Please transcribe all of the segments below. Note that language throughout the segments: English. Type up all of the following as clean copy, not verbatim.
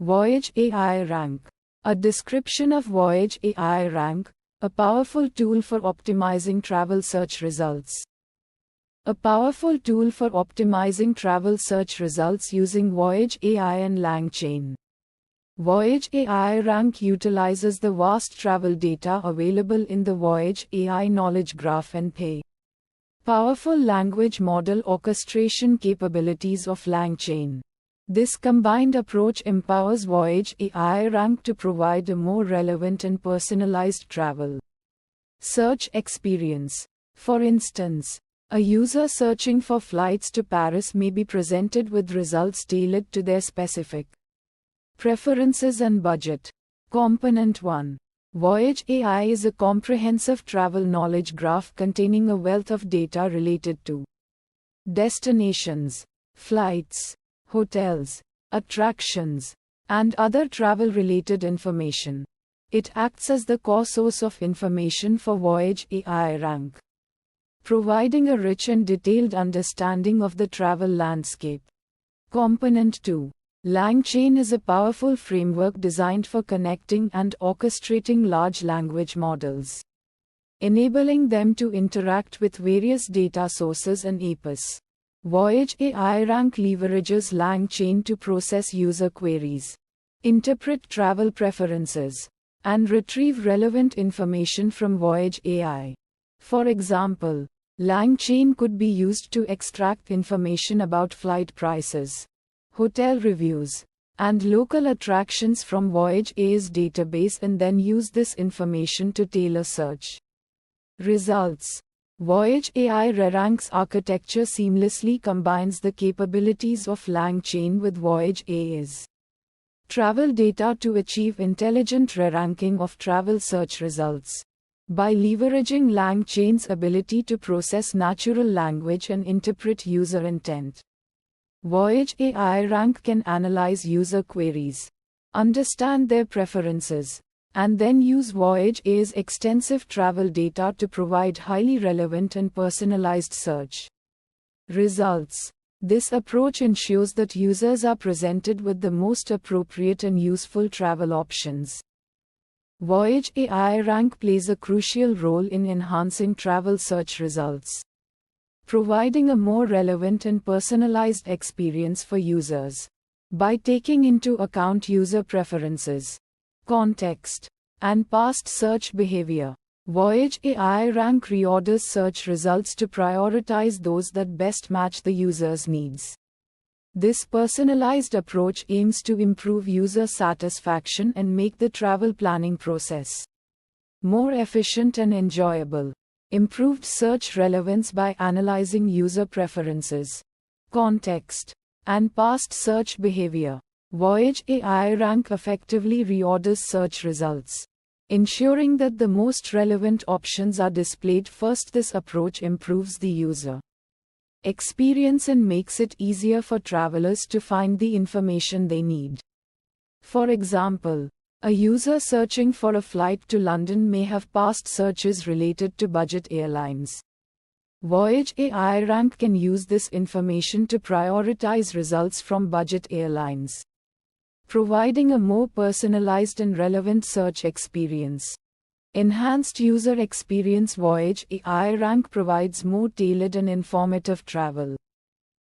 Voyage AI Rank. A description of Voyage AI Rank, a powerful tool for optimizing travel search results. A powerful tool for optimizing travel search results using Voyage AI and langchain. Voyage AI Rank utilizes the vast travel data available in the Voyage AI knowledge graph and powerful language model orchestration capabilities of langchain. This combined approach empowers Voyage AI Rank to provide a more relevant and personalized travel search experience. For instance, a user searching for flights to Paris may be presented with results tailored to their specific preferences and budget. Component 1. Voyage AI is a comprehensive travel knowledge graph containing a wealth of data related to destinations, flights, hotels, attractions, and other travel-related information. It acts as the core source of information for Voyage AI Rank, providing a rich and detailed understanding of the travel landscape. Component 2. Langchain is a powerful framework designed for connecting and orchestrating large language models, enabling them to interact with various data sources and APIs. Voyage AI Rank leverages langchain to process user queries, interpret travel preferences, and retrieve relevant information from Voyage AI. For example, langchain could be used to extract information about flight prices, hotel reviews, and local attractions from Voyage AI's database and then use this information to tailor search results. Voyage AI Rank's architecture seamlessly combines the capabilities of langchain with Voyage AI's travel data to achieve intelligent re-ranking of travel search results. By leveraging langchain's ability to process natural language and interpret user intent, Voyage AI Rank can analyze user queries, understand their preferences, and then use Voyage AI's extensive travel data to provide highly relevant and personalized search results. This approach ensures that users are presented with the most appropriate and useful travel options. Voyage AI Rank plays a crucial role in enhancing travel search results, providing a more relevant and personalized experience for users. By taking into account user preferences, context, and past search behavior, Voyage AI Rank reorders search results to prioritize those that best match the user's needs. This personalized approach aims to improve user satisfaction and make the travel planning process more efficient and enjoyable. Improved search relevance. By analyzing user preferences, context, and past search behavior, Voyage AI Rank effectively reorders search results, ensuring that the most relevant options are displayed first. This approach improves the user experience and makes it easier for travelers to find the information they need. For example, a user searching for a flight to London may have past searches related to budget airlines. Voyage AI Rank can use this information to prioritize results from budget airlines, providing a more personalized and relevant search experience. Enhanced user experience. Voyage AI Rank provides more tailored and informative travel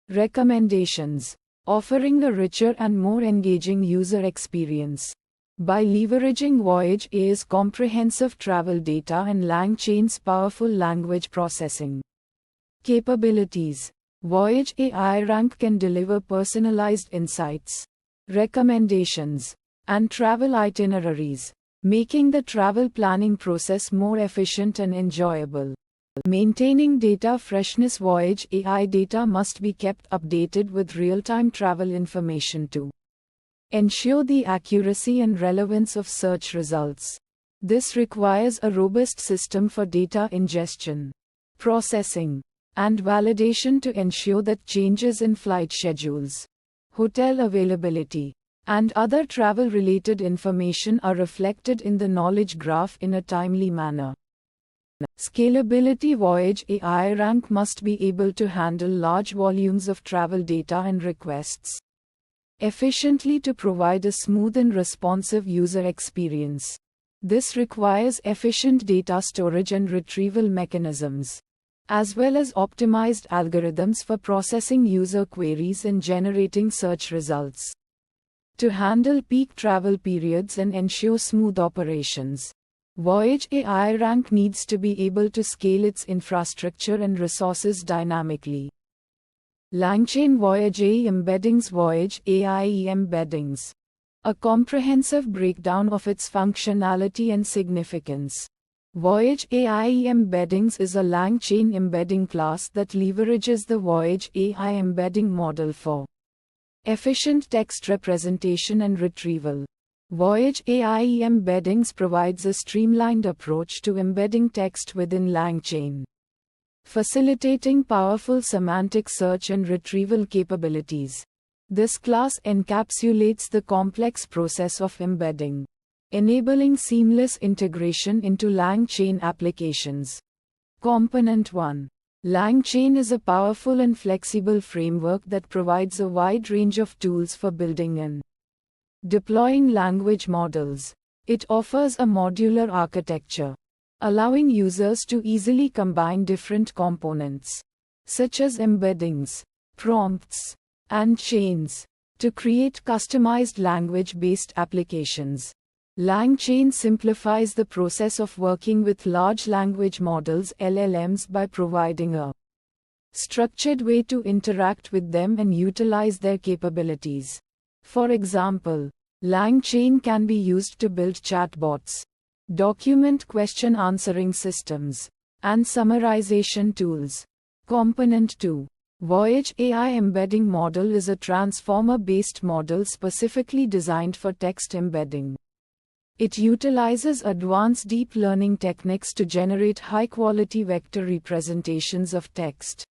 recommendations, offering a richer and more engaging user experience. By leveraging Voyage AI's comprehensive travel data and langchain's powerful language processing capabilities, Voyage AI Rank can deliver personalized insights, recommendations, and travel itineraries, making the travel planning process more efficient and enjoyable. Maintaining data freshness. Voyage AI data must be kept updated with real-time travel information to ensure the accuracy and relevance of search results. This requires a robust system for data ingestion, processing, and validation to ensure that changes in flight schedules, hotel availability, and other travel-related information are reflected in the knowledge graph in a timely manner. Scalability. Voyage AI Rank must be able to handle large volumes of travel data and requests. efficiently to provide a smooth and responsive user experience. This requires efficient data storage and retrieval mechanisms, as well as optimized algorithms for processing user queries and generating search results. To handle peak travel periods and ensure smooth operations, Voyage AI Rank needs to be able to scale its infrastructure and resources dynamically. Langchain Voyage AI Embeddings Voyage AI Embeddings. A comprehensive breakdown of its functionality and significance. Voyage AI Embeddings is a langchain embedding class that leverages the Voyage AI embedding model for efficient text representation and retrieval. Voyage AI Embeddings provides a streamlined approach to embedding text within langchain, facilitating powerful semantic search and retrieval capabilities. This class encapsulates the complex process of embedding, enabling seamless integration into langchain applications. Component 1. Langchain is a powerful and flexible framework that provides a wide range of tools for building and deploying language models. It offers a modular architecture, allowing users to easily combine different components, such as embeddings, prompts, and chains, to create customized language-based applications. Langchain simplifies the process of working with large language models (LLMs) by providing a structured way to interact with them and utilize their capabilities. For example, langchain can be used to build chatbots, document question answering systems, and summarization tools. Component 2. Voyage AI Embedding Model is a transformer-based model specifically designed for text embedding. It utilizes advanced deep learning techniques to generate high-quality vector representations of text,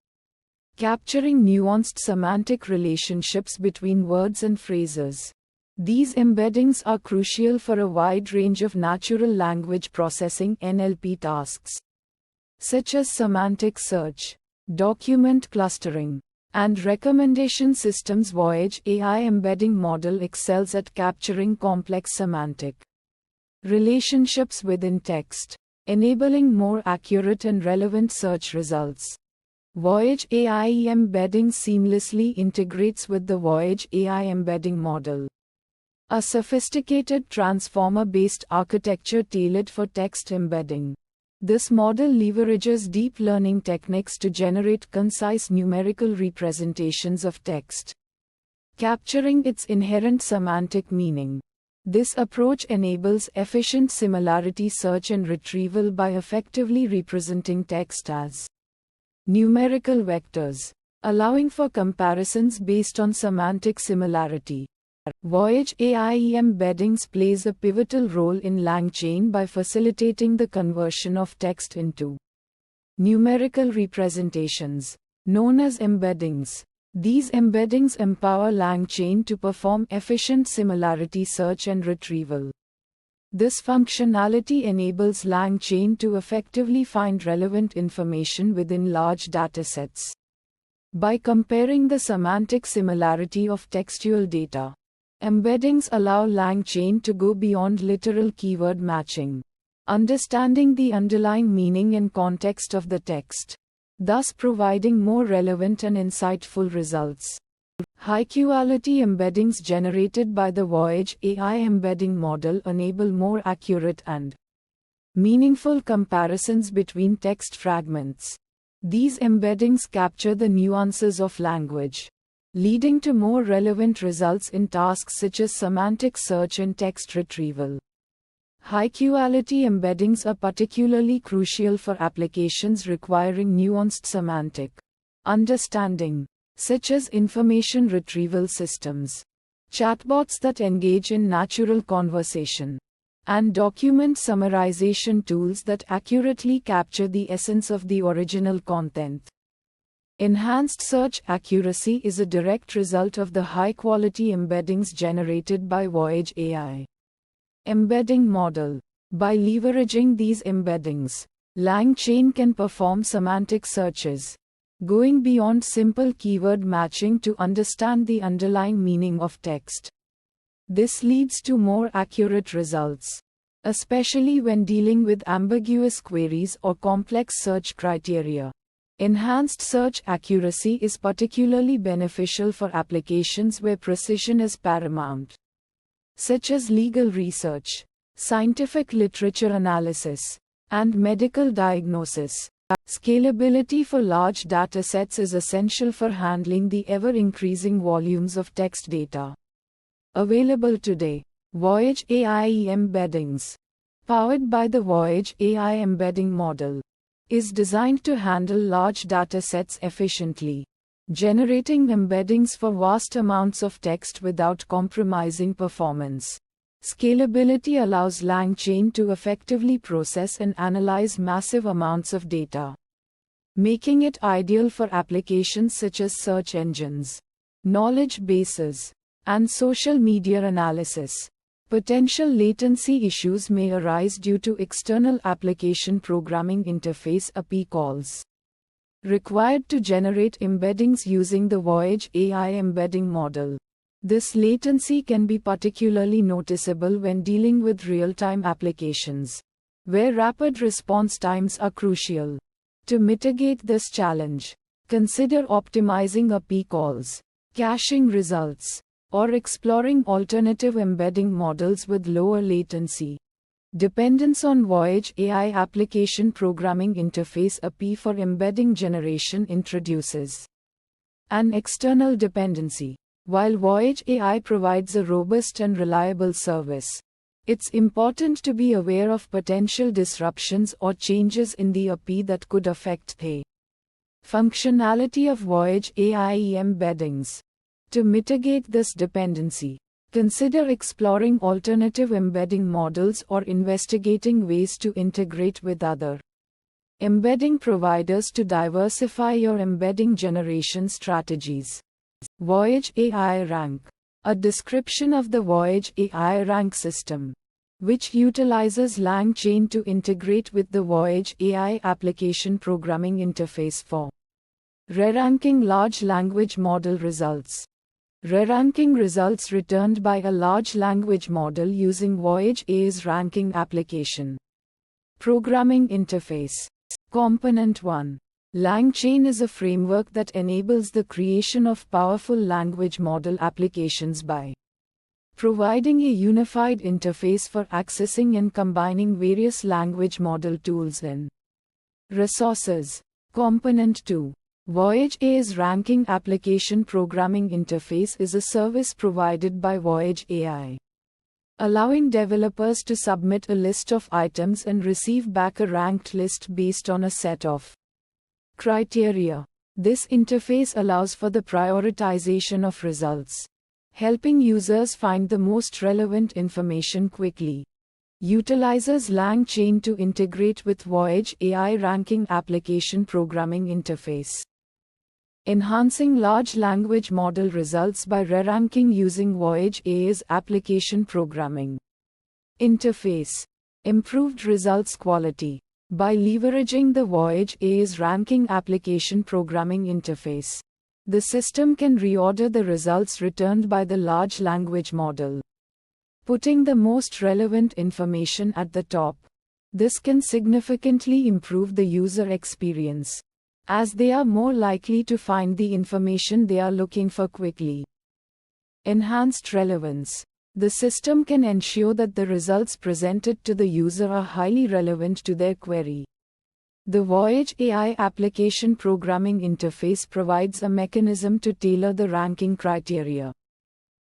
capturing nuanced semantic relationships between words and phrases. These embeddings are crucial for a wide range of natural language processing (NLP) tasks, such as semantic search, document clustering, and recommendation systems. Voyage AI Embedding Model excels at capturing complex semantic relationships within text, enabling more accurate and relevant search results. Voyage AI Embedding seamlessly integrates with the Voyage AI Embedding Model, a sophisticated transformer-based architecture tailored for text embedding. This model leverages deep learning techniques to generate concise numerical representations of text, capturing its inherent semantic meaning. This approach enables efficient similarity search and retrieval by effectively representing text as numerical vectors, allowing for comparisons based on semantic similarity. Voyage AI Embeddings plays a pivotal role in langchain by facilitating the conversion of text into numerical representations, known as embeddings. These embeddings empower langchain to perform efficient similarity search and retrieval. This functionality enables langchain to effectively find relevant information within large datasets by comparing the semantic similarity of textual data. Embeddings allow langchain to go beyond literal keyword matching, understanding the underlying meaning and context of the text, thus providing more relevant and insightful results. High-quality embeddings generated by the Voyage AI embedding model enable more accurate and meaningful comparisons between text fragments. These embeddings capture the nuances of language, leading to more relevant results in tasks such as semantic search and text retrieval. High-quality embeddings are particularly crucial for applications requiring nuanced semantic understanding, such as information retrieval systems, chatbots that engage in natural conversation, and document summarization tools that accurately capture the essence of the original content. Enhanced search accuracy is a direct result of the high-quality embeddings generated by Voyage AI embedding model. By leveraging these embeddings, langchain can perform semantic searches, going beyond simple keyword matching to understand the underlying meaning of text. This leads to more accurate results, especially when dealing with ambiguous queries or complex search criteria. Enhanced search accuracy is particularly beneficial for applications where precision is paramount, such as legal research, scientific literature analysis, and medical diagnosis. Scalability for large datasets is essential for handling the ever-increasing volumes of text data available today. Voyage AI embeddings, powered by the Voyage AI embedding model, is designed to handle large datasets efficiently, generating embeddings for vast amounts of text without compromising performance. Scalability allows langchain to effectively process and analyze massive amounts of data, making it ideal for applications such as search engines, knowledge bases, and social media analysis. Potential latency issues may arise due to external application programming interface API calls required to generate embeddings using the Voyage AI embedding model. This latency can be particularly noticeable when dealing with real-time applications, where rapid response times are crucial. To mitigate this challenge, consider optimizing API calls, caching results, or exploring alternative embedding models with lower latency. Dependence on Voyage AI application programming interface API for embedding generation introduces an external dependency. While Voyage AI provides a robust and reliable service, it's important to be aware of potential disruptions or changes in the API that could affect the functionality of Voyage AI embeddings. To mitigate this dependency, consider exploring alternative embedding models or investigating ways to integrate with other embedding providers to diversify your embedding generation strategies. Voyage AI Rank. A description of the Voyage AI Rank system, which utilizes langchain to integrate with the Voyage AI application programming interface for re-ranking large language model results. Re-ranking results returned by a large language model using Voyage AI's ranking application programming interface. Component 1. LangChain is a framework that enables the creation of powerful language model applications by providing a unified interface for accessing and combining various language model tools and resources. Component 2. Voyage AI's ranking application programming interface is a service provided by Voyage AI, allowing developers to submit a list of items and receive back a ranked list based on a set of criteria. This interface allows for the prioritization of results, helping users find the most relevant information quickly. Utilizes langchain to integrate with Voyage AI ranking application programming interface. Enhancing large language model results by re-ranking using Voyage AI's application programming interface. Improved results quality. By leveraging the Voyage AI's ranking application programming interface, the system can reorder the results returned by the large language model, putting the most relevant information at the top. This can significantly improve the user experience, as they are more likely to find the information they are looking for quickly. Enhanced relevance. The system can ensure that the results presented to the user are highly relevant to their query. The Voyage AI application programming interface provides a mechanism to tailor the ranking criteria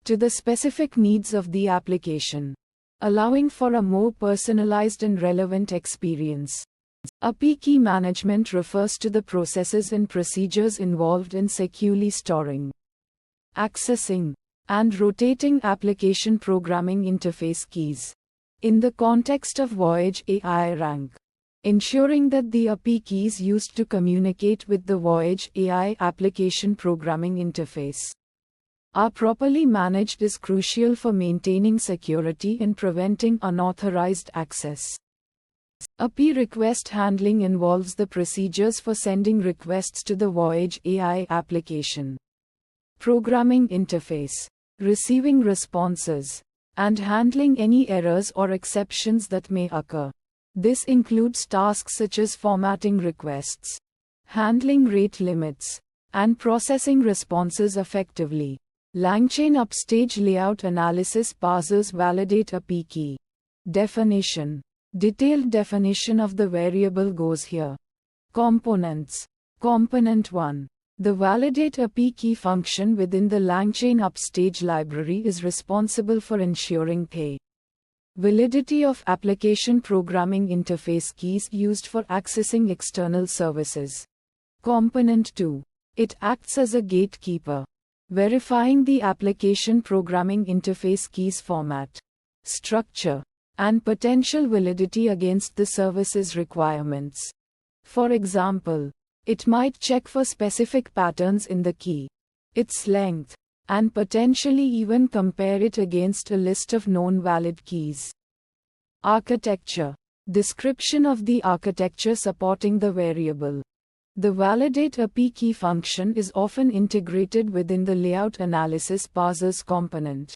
to the specific needs of the application, allowing for a more personalized and relevant experience. API key management refers to the processes and procedures involved in securely storing, accessing, and rotating application programming interface keys. In the context of Voyage AI Rank, ensuring that the API keys used to communicate with the Voyage AI application programming interface are properly managed is crucial for maintaining security and preventing unauthorized access. API request handling involves the procedures for sending requests to the Voyage AI application, programming interface, receiving responses, and handling any errors or exceptions that may occur. This includes tasks such as formatting requests, handling rate limits, and processing responses effectively. Langchain upstage layout analysis parsers validate API key. Definition. Detailed definition of the variable goes here. Components. Component 1. The validate API key function within the langchain upstage library is responsible for ensuring validity of application programming interface keys used for accessing external services. Component 2. It acts as a gatekeeper, verifying the application programming interface keys format, structure, and potential validity against the service's requirements. For example, it might check for specific patterns in the key, its length, and potentially even compare it against a list of known valid keys. Architecture. Description of the architecture supporting the variable. The validate API key function is often integrated within the layout analysis parsers component,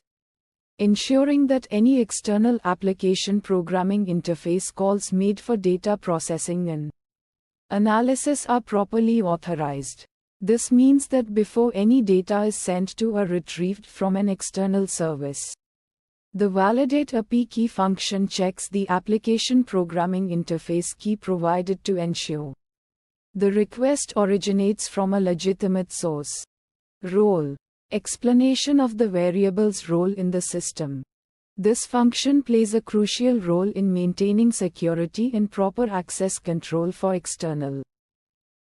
ensuring that any external application programming interface calls made for data processing and analysis are properly authorized. This means that before any data is sent to or retrieved from an external service, the validate API key function checks the application programming interface key provided to ensure the request originates from a legitimate source. Role. Explanation of the variable's role in the system. This function plays a crucial role in maintaining security and proper access control for external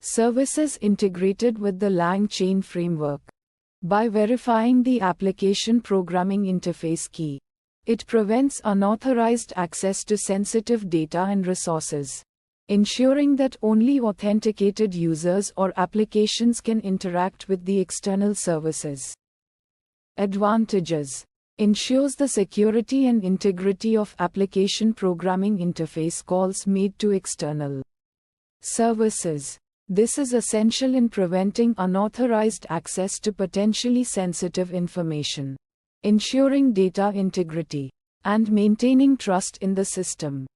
services integrated with the langchain framework. By verifying the application programming interface key, it prevents unauthorized access to sensitive data and resources, ensuring that only authenticated users or applications can interact with the external services. Advantages. Ensures the security and integrity of application programming interface calls made to external services. This is essential in preventing unauthorized access to potentially sensitive information, ensuring data integrity, and maintaining trust in the system.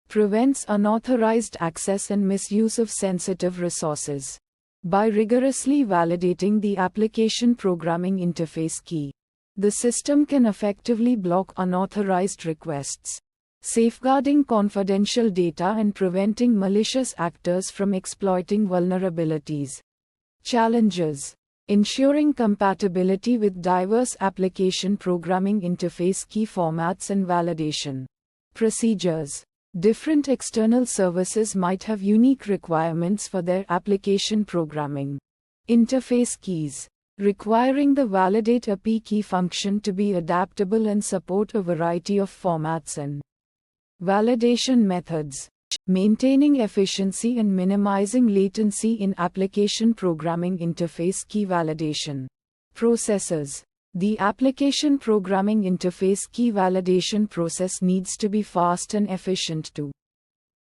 Prevents unauthorized access and misuse of sensitive resources. By rigorously validating the application programming interface key, the system can effectively block unauthorized requests, safeguarding confidential data and preventing malicious actors from exploiting vulnerabilities. Challenges. Ensuring compatibility with diverse application programming interface key formats and validation procedures. Different external services might have unique requirements for their application programming interface keys, requiring the validate API key function to be adaptable and support a variety of formats and validation methods. Maintaining efficiency and minimizing latency in application programming interface key validation processes. The application programming interface key validation process needs to be fast and efficient to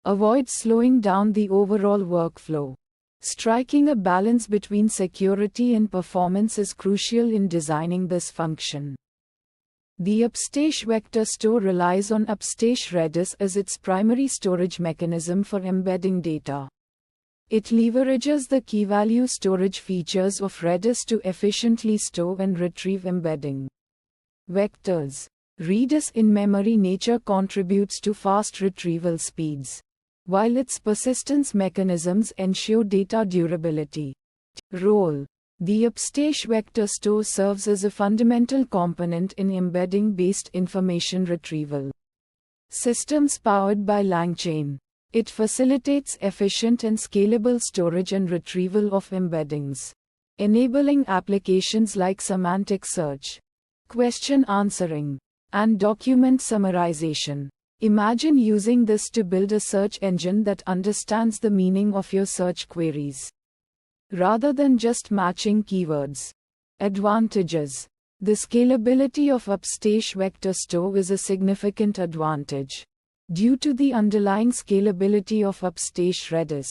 avoid slowing down the overall workflow. Striking a balance between security and performance is crucial in designing this function. The Upstage vector store relies on Upstage Redis as its primary storage mechanism for embedding data. It leverages the key value storage features of Redis to efficiently store and retrieve embedding vectors. Redis in-memory nature contributes to fast retrieval speeds, while its persistence mechanisms ensure data durability. Role. The Upstage vector store serves as a fundamental component in embedding-based information retrieval systems powered by langchain. It facilitates efficient and scalable storage and retrieval of embeddings, enabling applications like semantic search, question answering, and document summarization. Imagine using this to build a search engine that understands the meaning of your search queries, rather than just matching keywords. Advantages. The scalability of Upstage vector store is a significant advantage. Due to the underlying scalability of Upstage Redis,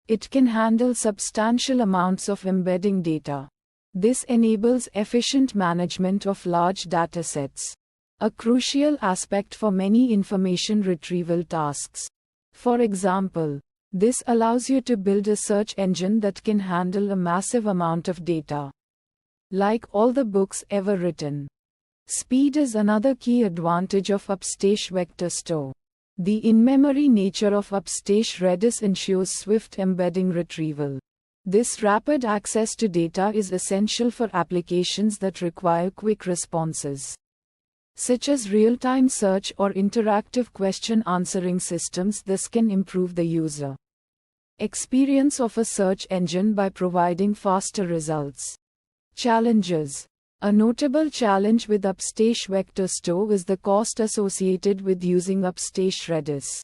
it can handle substantial amounts of embedding data. This enables efficient management of large datasets, a crucial aspect for many information retrieval tasks. For example, this allows you to build a search engine that can handle a massive amount of data, like all the books ever written. Speed is another key advantage of Upstage Vector Store. The in-memory nature of Upstage Redis ensures swift embedding retrieval. This rapid access to data is essential for applications that require quick responses, such as real-time search or interactive question-answering systems. This can improve the user experience of a search engine by providing faster results. Challenges. A notable challenge with Upstage Vector Store is the cost associated with using Upstage Redis.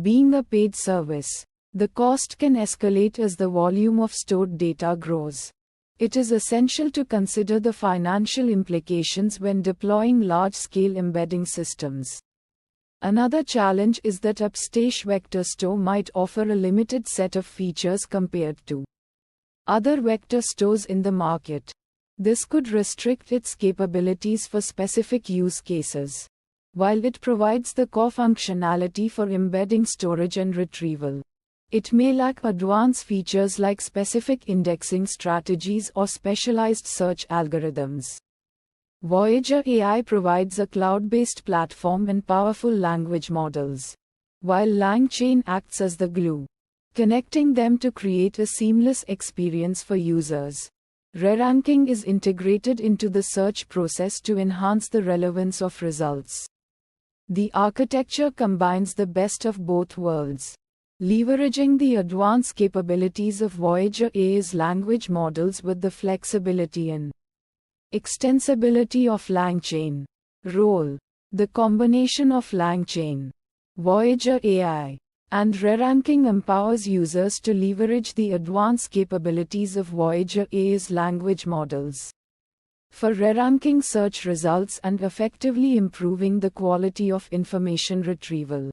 Being a paid service, the cost can escalate as the volume of stored data grows. It is essential to consider the financial implications when deploying large-scale embedding systems. Another challenge is that Upstage Vector Store might offer a limited set of features compared to other vector stores in the market. This could restrict its capabilities for specific use cases, while it provides the core functionality for embedding storage and retrieval. It may lack advanced features like specific indexing strategies or specialized search algorithms. Voyager AI provides a cloud-based platform and powerful language models, while langchain acts as the glue, connecting them to create a seamless experience for users. Re-ranking is integrated into the search process to enhance the relevance of results. The architecture combines the best of both worlds, leveraging the advanced capabilities of Voyager AI's language models with the flexibility and extensibility of langchain. Role. The combination of langchain, Voyager AI, and re-ranking empowers users to leverage the advanced capabilities of Voyager AI's language models for re-ranking search results and effectively improving the quality of information retrieval.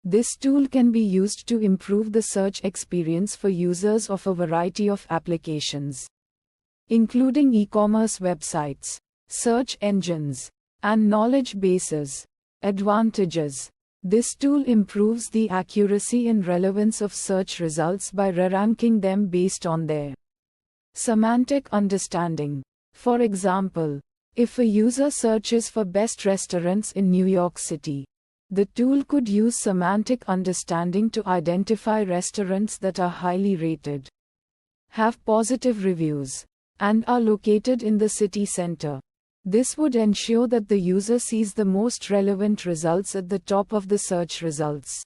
This tool can be used to improve the search experience for users of a variety of applications, including e-commerce websites, search engines, and knowledge bases. Advantages. This tool improves the accuracy and relevance of search results by re-ranking them based on their semantic understanding. For example, if a user searches for best restaurants in New York City, the tool could use semantic understanding to identify restaurants that are highly rated, have positive reviews, and are located in the city center. This would ensure that the user sees the most relevant results at the top of the search results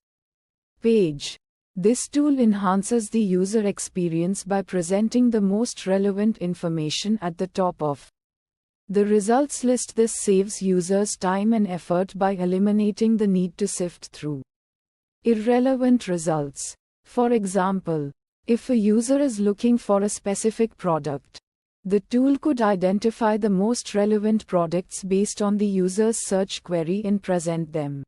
page. This tool enhances the user experience by presenting the most relevant information at the top of the results list. This saves users time and effort by eliminating the need to sift through irrelevant results. For example, if a user is looking for a specific product, the tool could identify the most relevant products based on the user's search query and present them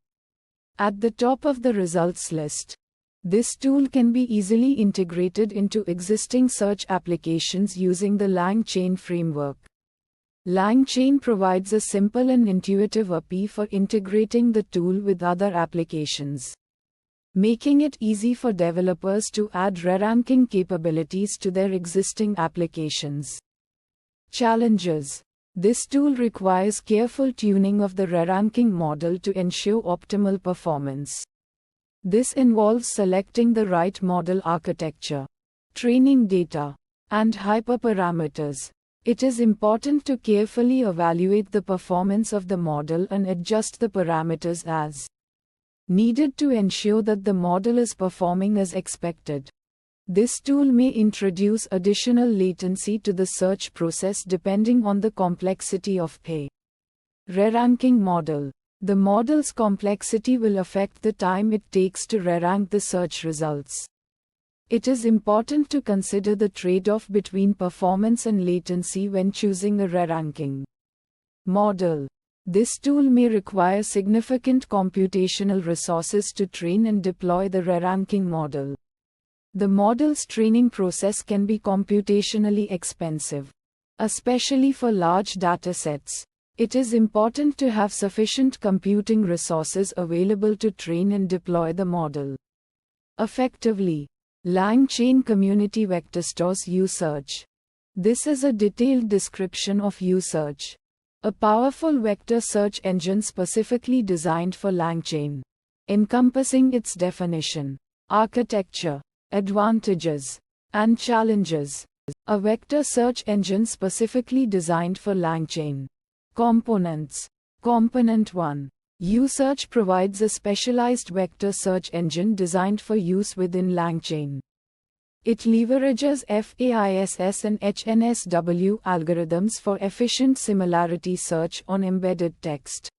at the top of the results list. This tool can be easily integrated into existing search applications using the langchain framework. Langchain provides a simple and intuitive API for integrating the tool with other applications, making it easy for developers to add re-ranking capabilities to their existing applications. Challenges. This tool requires careful tuning of the re-ranking model to ensure optimal performance. This involves selecting the right model architecture, training data, and hyperparameters. It is important to carefully evaluate the performance of the model and adjust the parameters as needed to ensure that the model is performing as expected. This tool may introduce additional latency to the search process depending on the complexity of a re-ranking model. The model's complexity will affect the time it takes to re-rank the search results. It is important to consider the trade-off between performance and latency when choosing a re-ranking model. This tool may require significant computational resources to train and deploy the re-ranking model. The model's training process can be computationally expensive. Especially for large datasets, it is important to have sufficient computing resources available to train and deploy the model effectively. LangChain Community Vector Stores USearch. This is a detailed description of USearch, a powerful vector search engine specifically designed for LangChain, encompassing its definition, architecture, advantages, and challenges. A vector search engine specifically designed for LangChain. Components. Component 1. USearch provides a specialized vector search engine designed for use within LangChain. It leverages FAISS and HNSW algorithms for efficient similarity search on embedded text.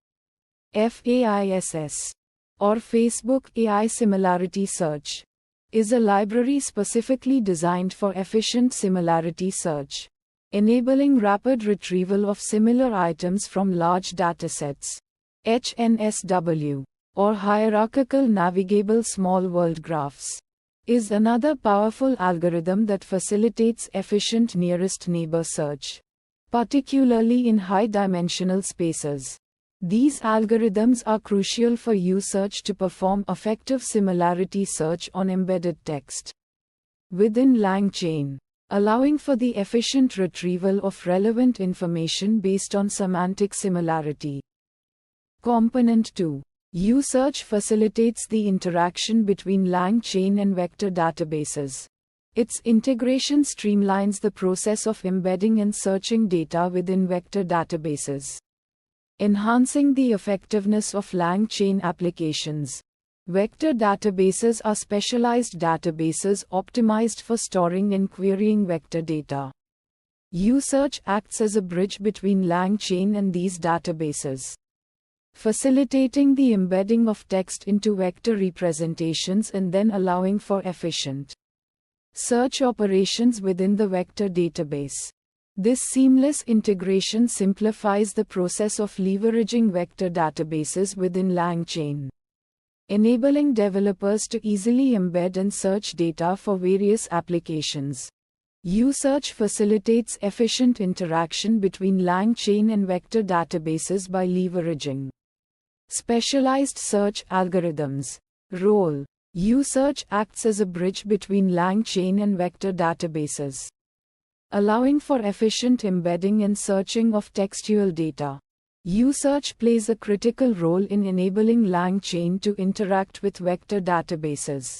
FAISS, or Facebook AI Similarity Search, is a library specifically designed for efficient similarity search, enabling rapid retrieval of similar items from large datasets. HNSW, or Hierarchical Navigable Small World Graphs, is another powerful algorithm that facilitates efficient nearest neighbor search, particularly in high-dimensional spaces. These algorithms are crucial for USearch to perform effective similarity search on embedded text within LangChain, allowing for the efficient retrieval of relevant information based on semantic similarity. Component 2. USearch facilitates the interaction between LangChain and vector databases. Its integration streamlines the process of embedding and searching data within vector databases, enhancing the effectiveness of LangChain applications. Vector databases are specialized databases optimized for storing and querying vector data. USearch acts as a bridge between LangChain and these databases, facilitating the embedding of text into vector representations and then allowing for efficient search operations within the vector database. This seamless integration simplifies the process of leveraging vector databases within LangChain, enabling developers to easily embed and search data for various applications. USearch facilitates efficient interaction between LangChain and vector databases by leveraging specialized search algorithms. Role. USearch acts as a bridge between LangChain and vector databases, allowing for efficient embedding and searching of textual data. USearch plays a critical role in enabling LangChain to interact with vector databases.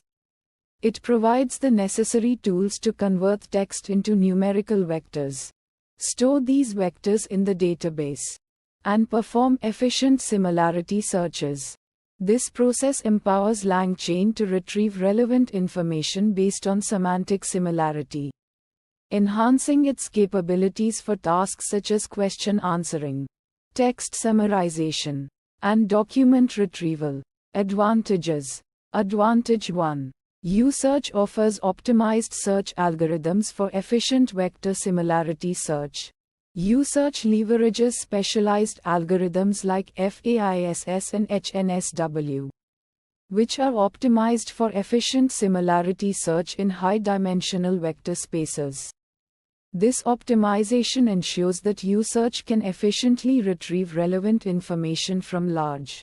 It provides the necessary tools to convert text into numerical vectors, store these vectors in the database, and perform efficient similarity searches. This process empowers LangChain to retrieve relevant information based on semantic similarity, enhancing its capabilities for tasks such as question answering, text summarization, and document retrieval. Advantages. Advantage 1. USearch offers optimized search algorithms for efficient vector similarity search. USearch leverages specialized algorithms like FAISS and HNSW, which are optimized for efficient similarity search in high-dimensional vector spaces. This optimization ensures that USearch can efficiently retrieve relevant information from large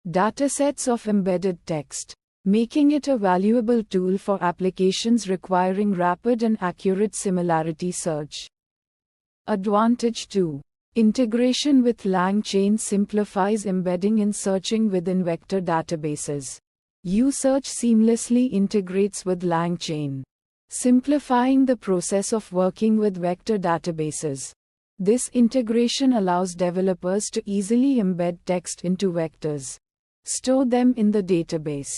datasets of embedded text, making it a valuable tool for applications requiring rapid and accurate similarity search. Advantage 2. Integration with LangChain simplifies embedding and searching within vector databases. USearch seamlessly integrates with LangChain, simplifying the process of working with vector databases. This integration allows developers to easily embed text into vectors, store them in the database,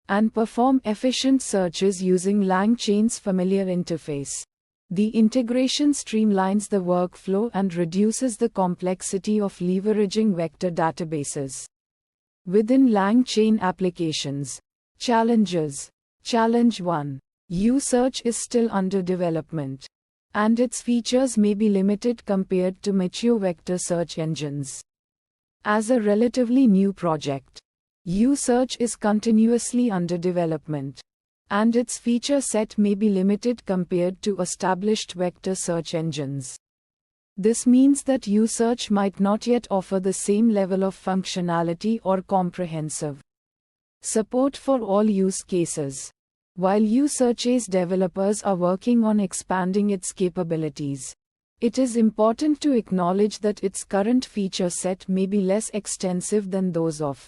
and perform efficient searches using LangChain's familiar interface. The integration streamlines the workflow and reduces the complexity of leveraging vector databases within LangChain applications. Challenges. Challenge 1. USearch is still under development, and its features may be limited compared to mature vector search engines. As a relatively new project, uSearch is continuously under development, and its feature set may be limited compared to established vector search engines. This means that uSearch might not yet offer the same level of functionality or comprehensive support for all use cases. While uSearch's developers are working on expanding its capabilities, it is important to acknowledge that its current feature set may be less extensive than those of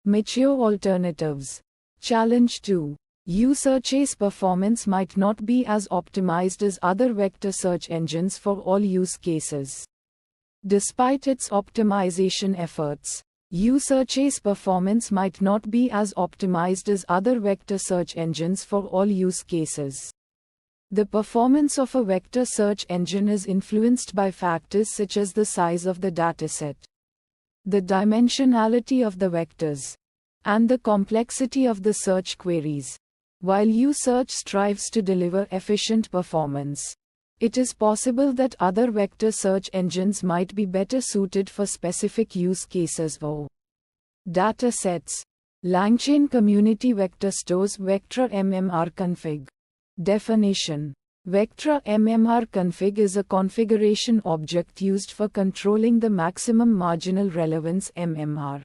mature alternatives. Challenge 2. uSearch's performance might not be as optimized as other vector search engines for all use cases. Despite its optimization efforts, uSearch's performance might not be as optimized as other vector search engines for all use cases. The performance of a vector search engine is influenced by factors such as the size of the dataset, the dimensionality of the vectors, and the complexity of the search queries. While uSearch strives to deliver efficient performance, it is possible that other vector search engines might be better suited for specific use cases or datasets. Langchain Community Vector Stores Vectra MMR Config. Definition. Vectra MMR config is a configuration object used for controlling the maximum marginal relevance MMR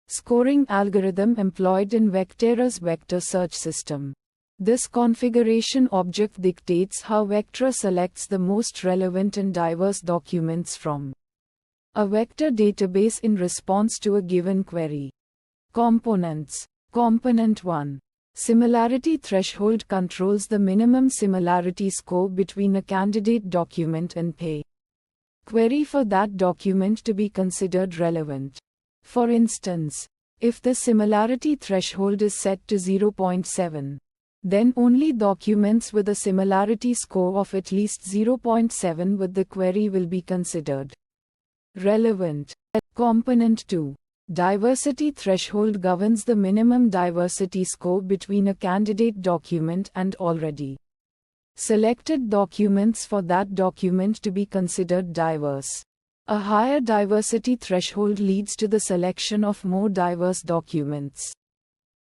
scoring algorithm employed in Vectera's vector search system. This configuration object dictates how Vectra selects the most relevant and diverse documents from a vector database in response to a given query. Components. Component 1. Similarity threshold controls the minimum similarity score between a candidate document and a query for that document to be considered relevant. For instance, if the similarity threshold is set to 0.7, then only documents with a similarity score of at least 0.7 with the query will be considered relevant. Component 2. Diversity threshold governs the minimum diversity score between a candidate document and already selected documents for that document to be considered diverse. A higher diversity threshold leads to the selection of more diverse documents,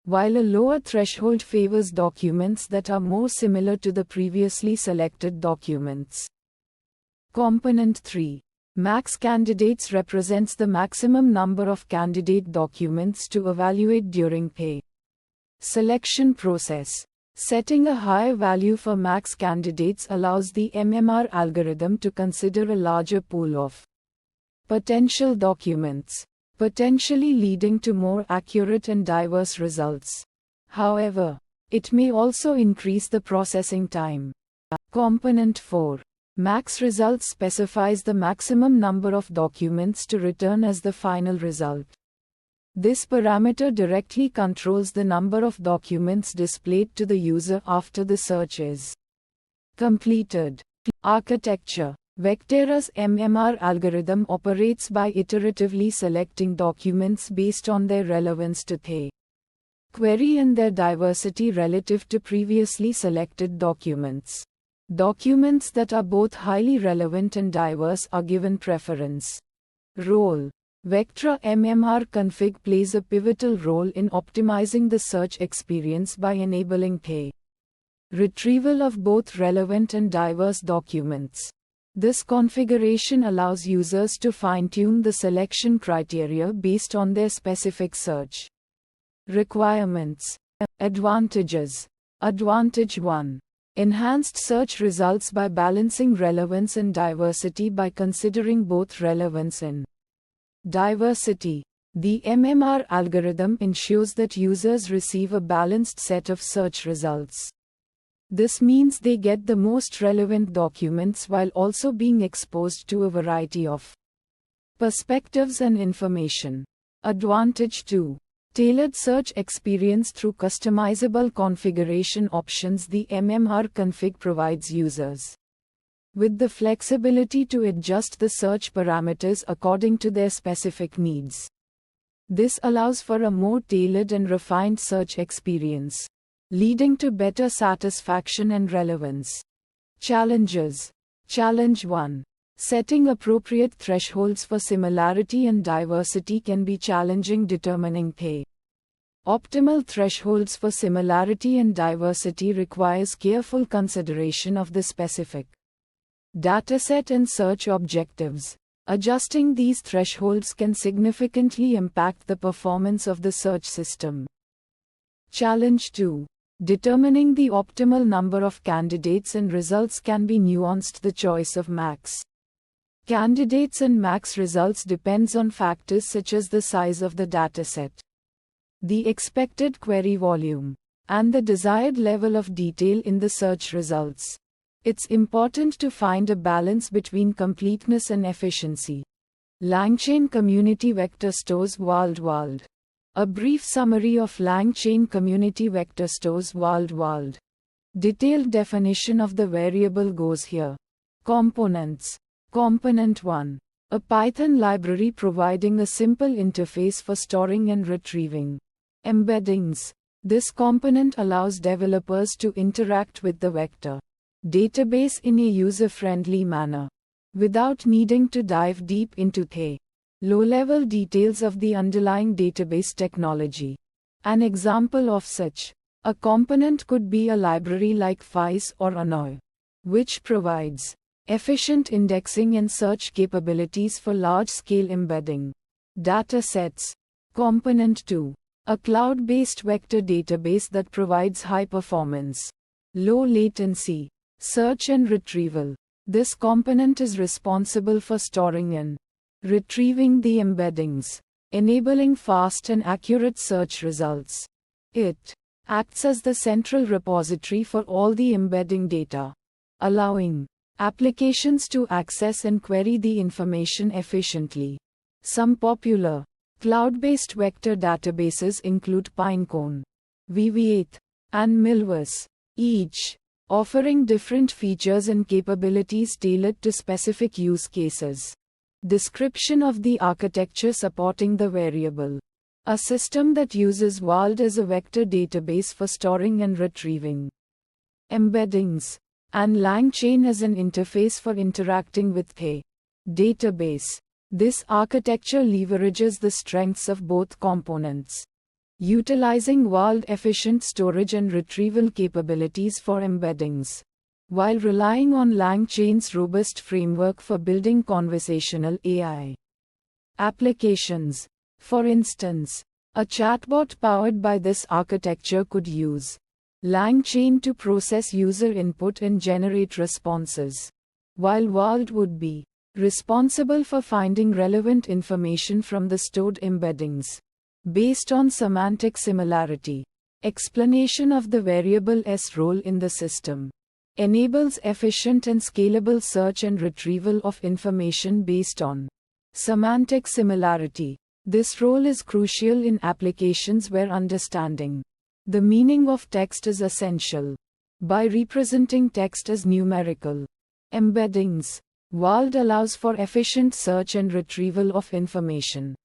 while a lower threshold favors documents that are more similar to the previously selected documents. Component 3. Max candidates represents the maximum number of candidate documents to evaluate during a selection process. Setting a higher value for max candidates allows the MMR algorithm to consider a larger pool of potential documents, potentially leading to more accurate and diverse results. However, it may also increase the processing time. Component 4. Max results specifies the maximum number of documents to return as the final result. This parameter directly controls the number of documents displayed to the user after the search is completed. Architecture. Vectera's MMR algorithm operates by iteratively selecting documents based on their relevance to the query and their diversity relative to previously selected documents. Documents that are both highly relevant and diverse are given preference. Role. Vectra MMR config plays a pivotal role in optimizing the search experience by enabling the retrieval of both relevant and diverse documents. This configuration allows users to fine-tune the selection criteria based on their specific search requirements. Advantages. Advantage 1. Enhanced search results by balancing relevance and diversity by considering both relevance and diversity. The MMR algorithm ensures that users receive a balanced set of search results. This means they get the most relevant documents while also being exposed to a variety of perspectives and information. Advantage 2. Tailored search experience through customizable configuration options. The MMR config provides users with the flexibility to adjust the search parameters according to their specific needs. This allows for a more tailored and refined search experience, leading to better satisfaction and relevance. Challenges. Challenge 1. Setting appropriate thresholds for similarity and diversity can be challenging. Determining the optimal thresholds for similarity and diversity requires careful consideration of the specific dataset and search objectives. Adjusting these thresholds can significantly impact the performance of the search system. Challenge 2. Determining the optimal number of candidates and results can be nuanced. The choice of max candidates and max results depends on factors such as the size of the dataset, the expected query volume, and the desired level of detail in the search results. It's important to find a balance between completeness and efficiency. Langchain Community Vector Stores World. A brief summary of langchain community vector stores world. Detailed definition of the variable goes here. Components. Component 1. A Python library providing a simple interface for storing and retrieving embeddings. This component allows developers to interact with the vector database in a user-friendly manner, without needing to dive deep into the low-level details of the underlying database technology. An example of such a component could be a library like FICE or ANOI, which provides efficient indexing and search capabilities for large-scale embedding datasets. Component 2. A cloud-based vector database that provides high-performance, low-latency search and retrieval. This component is responsible for storing and retrieving the embeddings, enabling fast and accurate search results. It acts as the central repository for all the embedding data, allowing applications to access and query the information efficiently. Some popular cloud-based vector databases include Pinecone, VV8, and Milvus, each offering different features and capabilities tailored to specific use cases. Description of the architecture supporting the variable. A system that uses world as a vector database for storing and retrieving embeddings, and langchain as an interface for interacting with the database. This architecture leverages the strengths of both components, utilizing world-efficient storage and retrieval capabilities for embeddings, while relying on langchain's robust framework for building conversational AI applications. For instance, a chatbot powered by this architecture could use langchain to process user input and generate responses, while world would be responsible for finding relevant information from the stored embeddings. Based on semantic similarity, explanation of the variable S role in the system enables efficient and scalable search and retrieval of information based on semantic similarity. This role is crucial in applications where understanding the meaning of text is essential. By representing text as numerical embeddings, world allows for efficient search and retrieval of information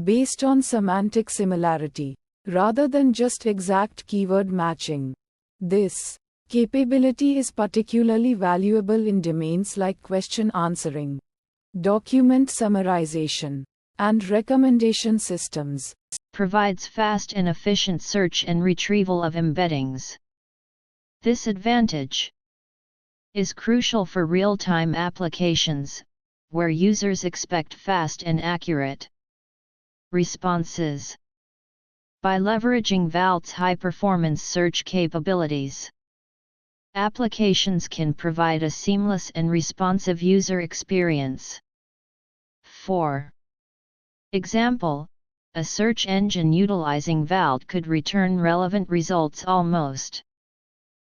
based on semantic similarity, rather than just exact keyword matching. This capability is particularly valuable in domains like question answering, document summarization, and recommendation systems. Provides fast and efficient search and retrieval of embeddings. This advantage is crucial for real-time applications, where users expect fast and accurate responses. By leveraging Valt's high-performance search capabilities, applications can provide a seamless and responsive user experience. 4. Example: a search engine utilizing Valt could return relevant results almost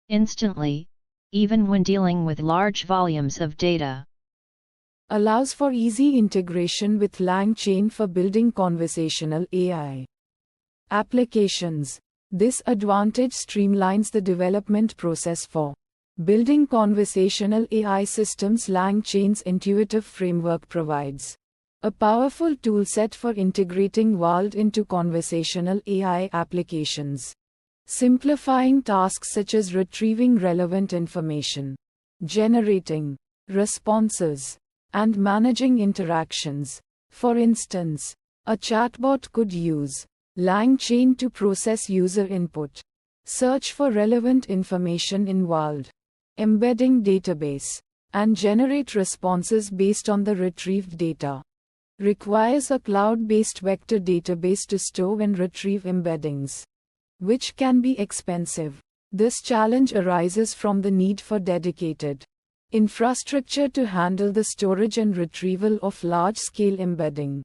instantly, even when dealing with large volumes of data. Allows for easy integration with langchain for building conversational AI applications. This advantage streamlines the development process for building conversational AI systems. Langchain's intuitive framework provides a powerful toolset for integrating world into conversational AI applications, simplifying tasks such as retrieving relevant information, generating responses, and managing interactions. For instance, a chatbot could use langchain to process user input, search for relevant information in WALD embedding database, and generate responses based on the retrieved data. Requires a cloud-based vector database to store and retrieve embeddings, which can be expensive. This challenge arises from the need for dedicated infrastructure to handle the storage and retrieval of large-scale embedding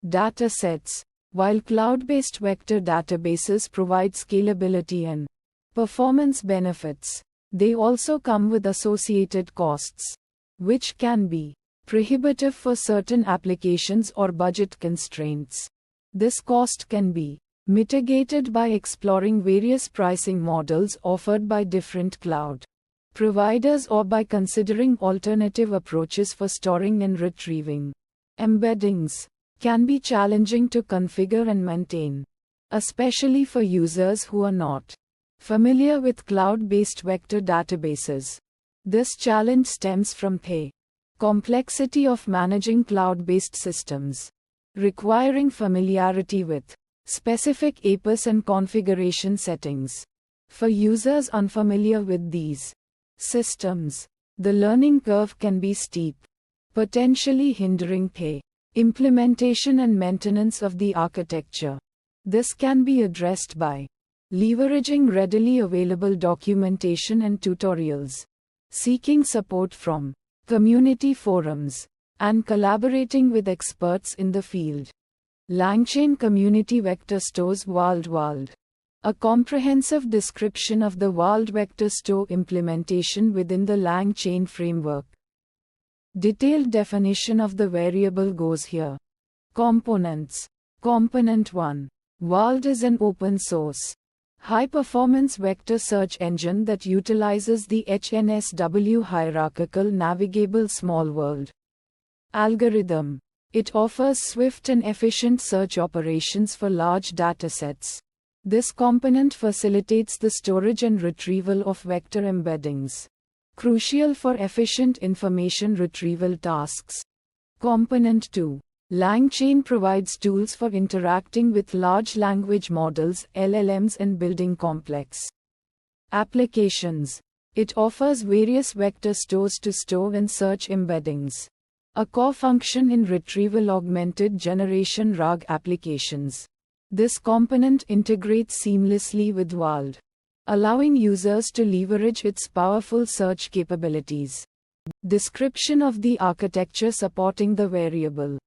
data sets. While cloud-based vector databases provide scalability and performance benefits, they also come with associated costs, which can be prohibitive for certain applications or budget constraints. This cost can be mitigated by exploring various pricing models offered by different cloud providers or by considering alternative approaches for storing and retrieving embeddings. Can be challenging to configure and maintain, especially for users who are not familiar with cloud-based vector databases. This challenge stems from the complexity of managing cloud-based systems, requiring familiarity with specific APIs and configuration settings. For users unfamiliar with these systems, the learning curve can be steep, potentially hindering the implementation and maintenance of the architecture. This can be addressed by leveraging readily available documentation and tutorials, seeking support from community forums, and collaborating with experts in the field. Langchain Community Vector Stores WALD. A comprehensive description of the WALD vector store implementation within the langchain framework. Detailed definition of the variable goes here. Components. Component 1. WALD is an open source, high-performance vector search engine that utilizes the HNSW hierarchical navigable small world algorithm. It offers swift and efficient search operations for large datasets. This component facilitates the storage and retrieval of vector embeddings, crucial for efficient information retrieval tasks. Component 2. Langchain provides tools for interacting with large language models (LLMs) and building complex applications. It offers various vector stores to store and search embeddings, a core function in retrieval augmented generation RAG applications. This component integrates seamlessly with WALD, allowing users to leverage its powerful search capabilities. Description of the architecture supporting the variable.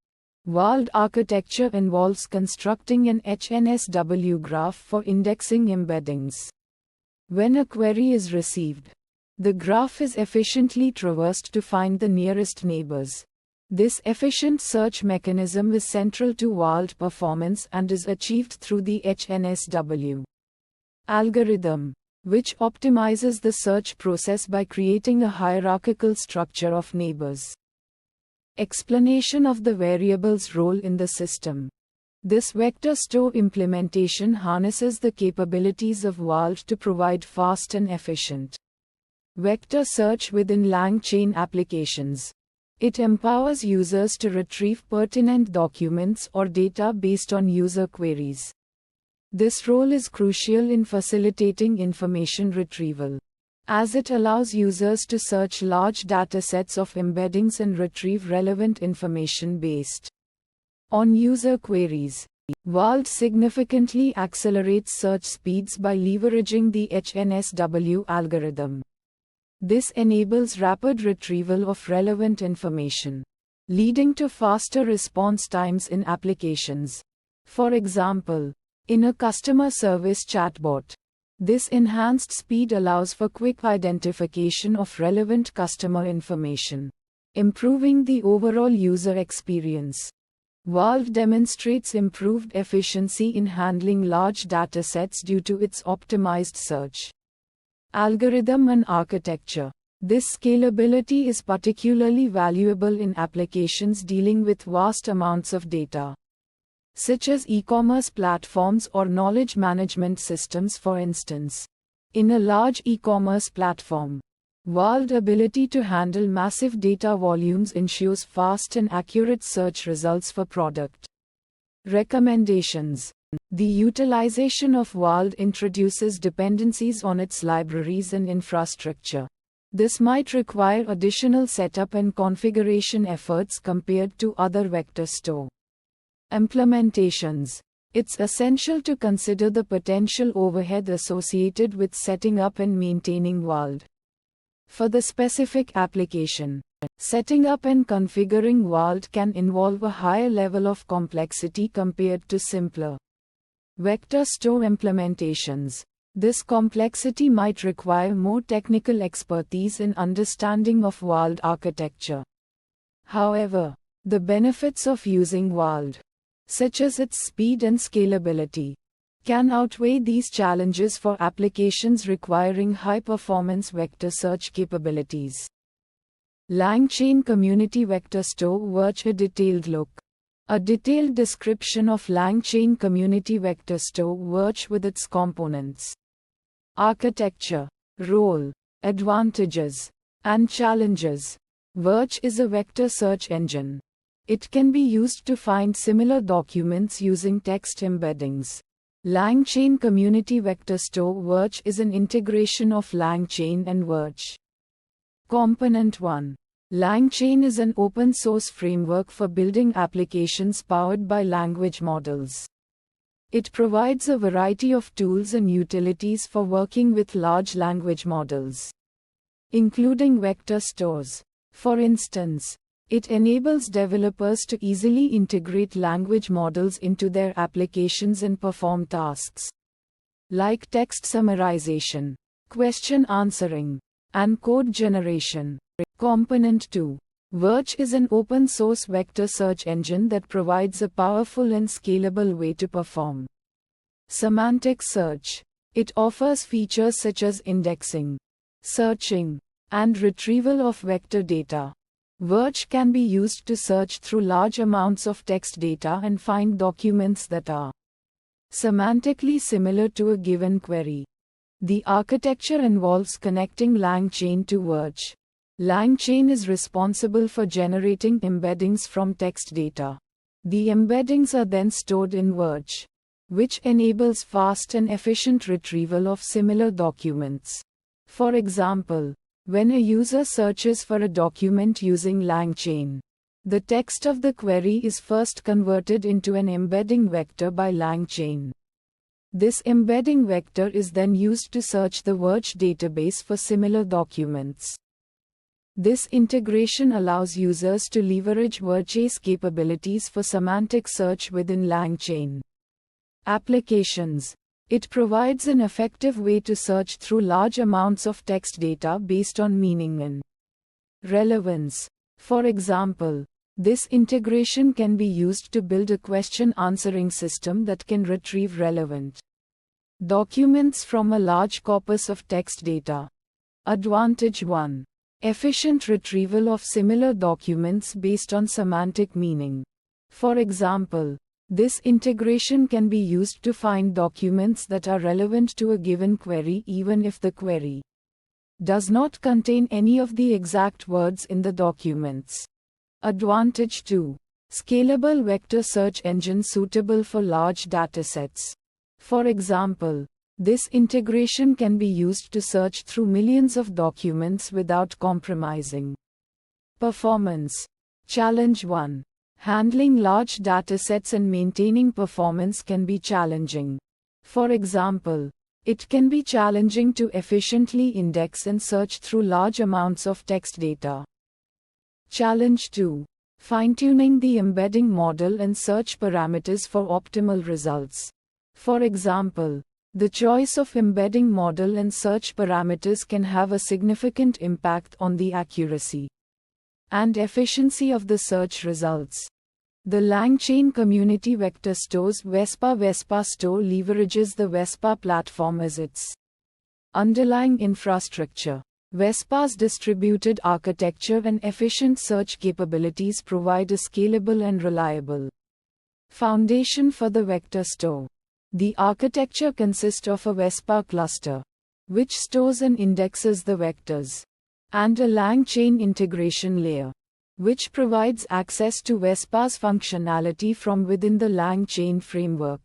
WALD architecture involves constructing an HNSW graph for indexing embeddings. When a query is received, the graph is efficiently traversed to find the nearest neighbors. This efficient search mechanism is central to WALD performance and is achieved through the HNSW algorithm, which optimizes the search process by creating a hierarchical structure of neighbors. Explanation of the variable's role in the system. This vector store implementation harnesses the capabilities of WALD to provide fast and efficient vector search within langchain applications. It empowers users to retrieve pertinent documents or data based on user queries. This role is crucial in facilitating information retrieval, as it allows users to search large datasets of embeddings and retrieve relevant information based on user queries. WALD significantly accelerates search speeds by leveraging the HNSW algorithm. This enables rapid retrieval of relevant information, leading to faster response times in applications. For example, in a customer service chatbot, this enhanced speed allows for quick identification of relevant customer information, improving the overall user experience. WALD demonstrates improved efficiency in handling large datasets due to its optimized search algorithm and architecture. This scalability is particularly valuable in applications dealing with vast amounts of data, such as e-commerce platforms or knowledge management systems. For instance, in a large e-commerce platform, World's ability to handle massive data volumes ensures fast and accurate search results for product recommendations. The utilization of World introduces dependencies on its libraries and infrastructure. This might require additional setup and configuration efforts compared to other vector store implementations. It's essential to consider the potential overhead associated with setting up and maintaining World. For the specific application, setting up and configuring World can involve a higher level of complexity compared to simpler vector store implementations. This complexity might require more technical expertise in understanding of World architecture. However, the benefits of using World, such as its speed and scalability, can outweigh these challenges for applications requiring high-performance vector search capabilities. Langchain Community Vector Store Watch a detailed look. A detailed description of langchain Community Vector Store Watch with its components, architecture, role, advantages, and challenges. Verge is a vector search engine. It can be used to find similar documents using text embeddings. Langchain Community Vector Store Verge is an integration of Langchain and Verge. Component 1. Langchain is an open-source framework for building applications powered by language models. It provides a variety of tools and utilities for working with large language models, including vector stores. For instance, it enables developers to easily integrate language models into their applications and perform tasks like text summarization, question answering, and code generation. Component 2. Verge is an open-source vector search engine that provides a powerful and scalable way to perform semantic search. It offers features such as indexing, searching, and retrieval of vector data. Verge can be used to search through large amounts of text data and find documents that are semantically similar to a given query. The architecture involves connecting Langchain to Verge. Langchain is responsible for generating embeddings from text data. The embeddings are then stored in Verge, which enables fast and efficient retrieval of similar documents. For example, when a user searches for a document using Langchain, the text of the query is first converted into an embedding vector by Langchain. This embedding vector is then used to search the Verge database for similar documents. This integration allows users to leverage Verge's capabilities for semantic search within Langchain applications. It provides an effective way to search through large amounts of text data based on meaning and relevance. For example, this integration can be used to build a question answering system that can retrieve relevant documents from a large corpus of text data. Advantage 1. Efficient retrieval of similar documents based on semantic meaning. For example, this integration can be used to find documents that are relevant to a given query even if the query does not contain any of the exact words in the documents. Advantage 2. Scalable vector search engine suitable for large datasets. For example, this integration can be used to search through millions of documents without compromising performance. Challenge 1. Handling large datasets and maintaining performance can be challenging. For example, it can be challenging to efficiently index and search through large amounts of text data. Challenge 2. Fine-tuning the embedding model and search parameters for optimal results. For example, the choice of embedding model and search parameters can have a significant impact on the accuracy and efficiency of the search results. The Langchain Community Vector Store's Vespa Store leverages the Vespa platform as its underlying infrastructure. Vespa's distributed architecture and efficient search capabilities provide a scalable and reliable foundation for the vector store. The architecture consists of a Vespa cluster, which stores and indexes the vectors. and a langchain integration layer, which provides access to Vespa's functionality from within the langchain framework.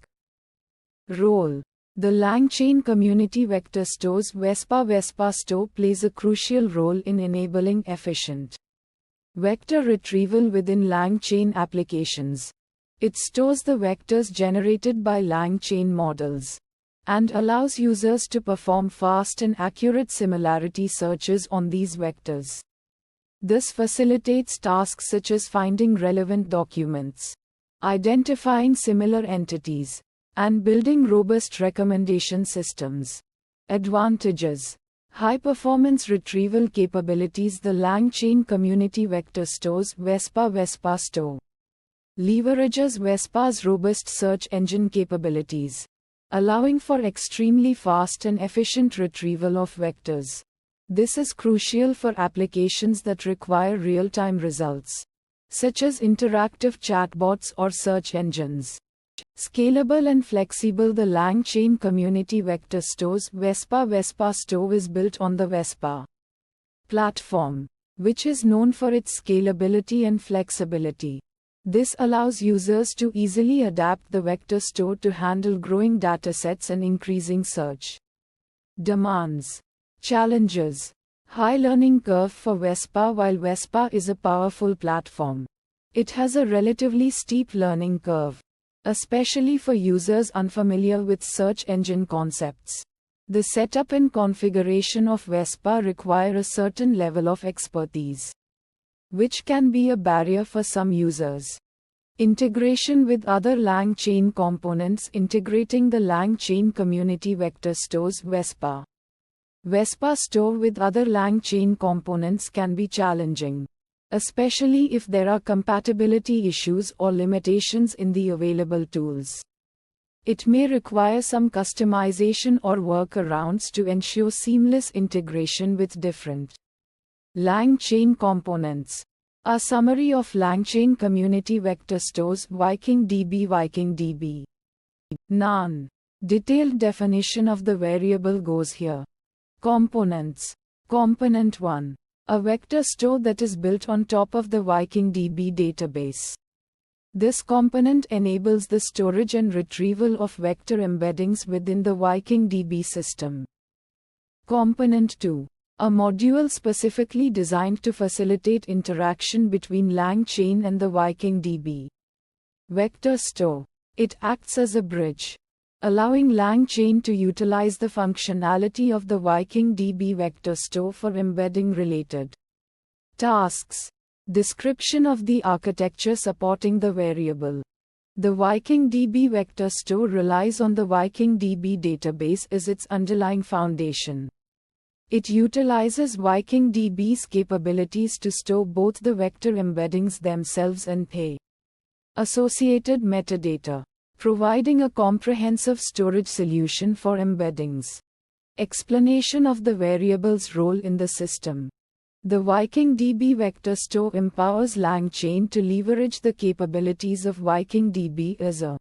Role: the langchain community vector stores Vespa Store plays a crucial role in enabling efficient vector retrieval within langchain applications. It stores the vectors generated by langchain models and allows users to perform fast and accurate similarity searches on these vectors. This facilitates tasks such as finding relevant documents, identifying similar entities, and building robust recommendation systems. Advantages: high-performance retrieval capabilities. The langchain community vector stores Vespa Store leverages Vespa's robust search engine capabilities, allowing for extremely fast and efficient retrieval of vectors. This is crucial for applications that require real-time results, such as interactive chatbots or search engines. Scalable and flexible. The langchain community vector stores Vespa Store is built on the Vespa platform, which is known for its scalability and flexibility. This allows users to easily adapt the vector store to handle growing datasets and increasing search demands. Challenges: high learning curve for Vespa. While Vespa is a powerful platform, it has a relatively steep learning curve, especially for users unfamiliar with search engine concepts. The setup and configuration of Vespa require a certain level of expertise, which can be a barrier for some users. Integration with other langchain components. Integrating the langchain community vector stores Vespa Store with other langchain components can be challenging, especially if there are compatibility issues or limitations in the available tools. It may require some customization or workarounds to ensure seamless integration with different langchain components. A summary of langchain community vector stores. VikingDB. None detailed definition of the variable goes here. Components. Component 1. A vector store that is built on top of the VikingDB database. This component enables the storage and retrieval of vector embeddings within the VikingDB system. Component 2. A module specifically designed to facilitate interaction between langchain and the VikingDB vector store. It acts as a bridge, allowing langchain to utilize the functionality of the VikingDB vector store for embedding related tasks. Description of the architecture supporting the variable. The VikingDB vector store relies on the VikingDB database as its underlying foundation. It utilizes VikingDB's capabilities to store both the vector embeddings themselves and the associated metadata, providing a comprehensive storage solution for embeddings. Explanation of the variable's role in the system. The VikingDB vector store empowers langchain to leverage the capabilities of VikingDB as a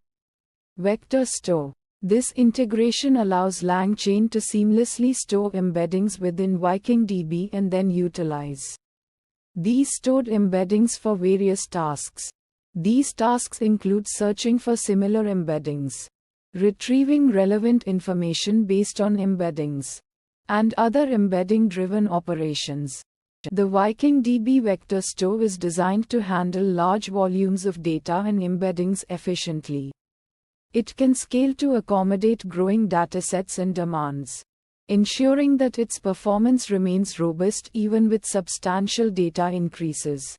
vector store. This integration allows langchain to seamlessly store embeddings within VikingDB and then utilize these stored embeddings for various tasks. These tasks include searching for similar embeddings, retrieving relevant information based on embeddings, and other embedding-driven operations. The VikingDB vector store is designed to handle large volumes of data and embeddings efficiently. It can scale to accommodate growing datasets and demands, ensuring that its performance remains robust even with substantial data increases.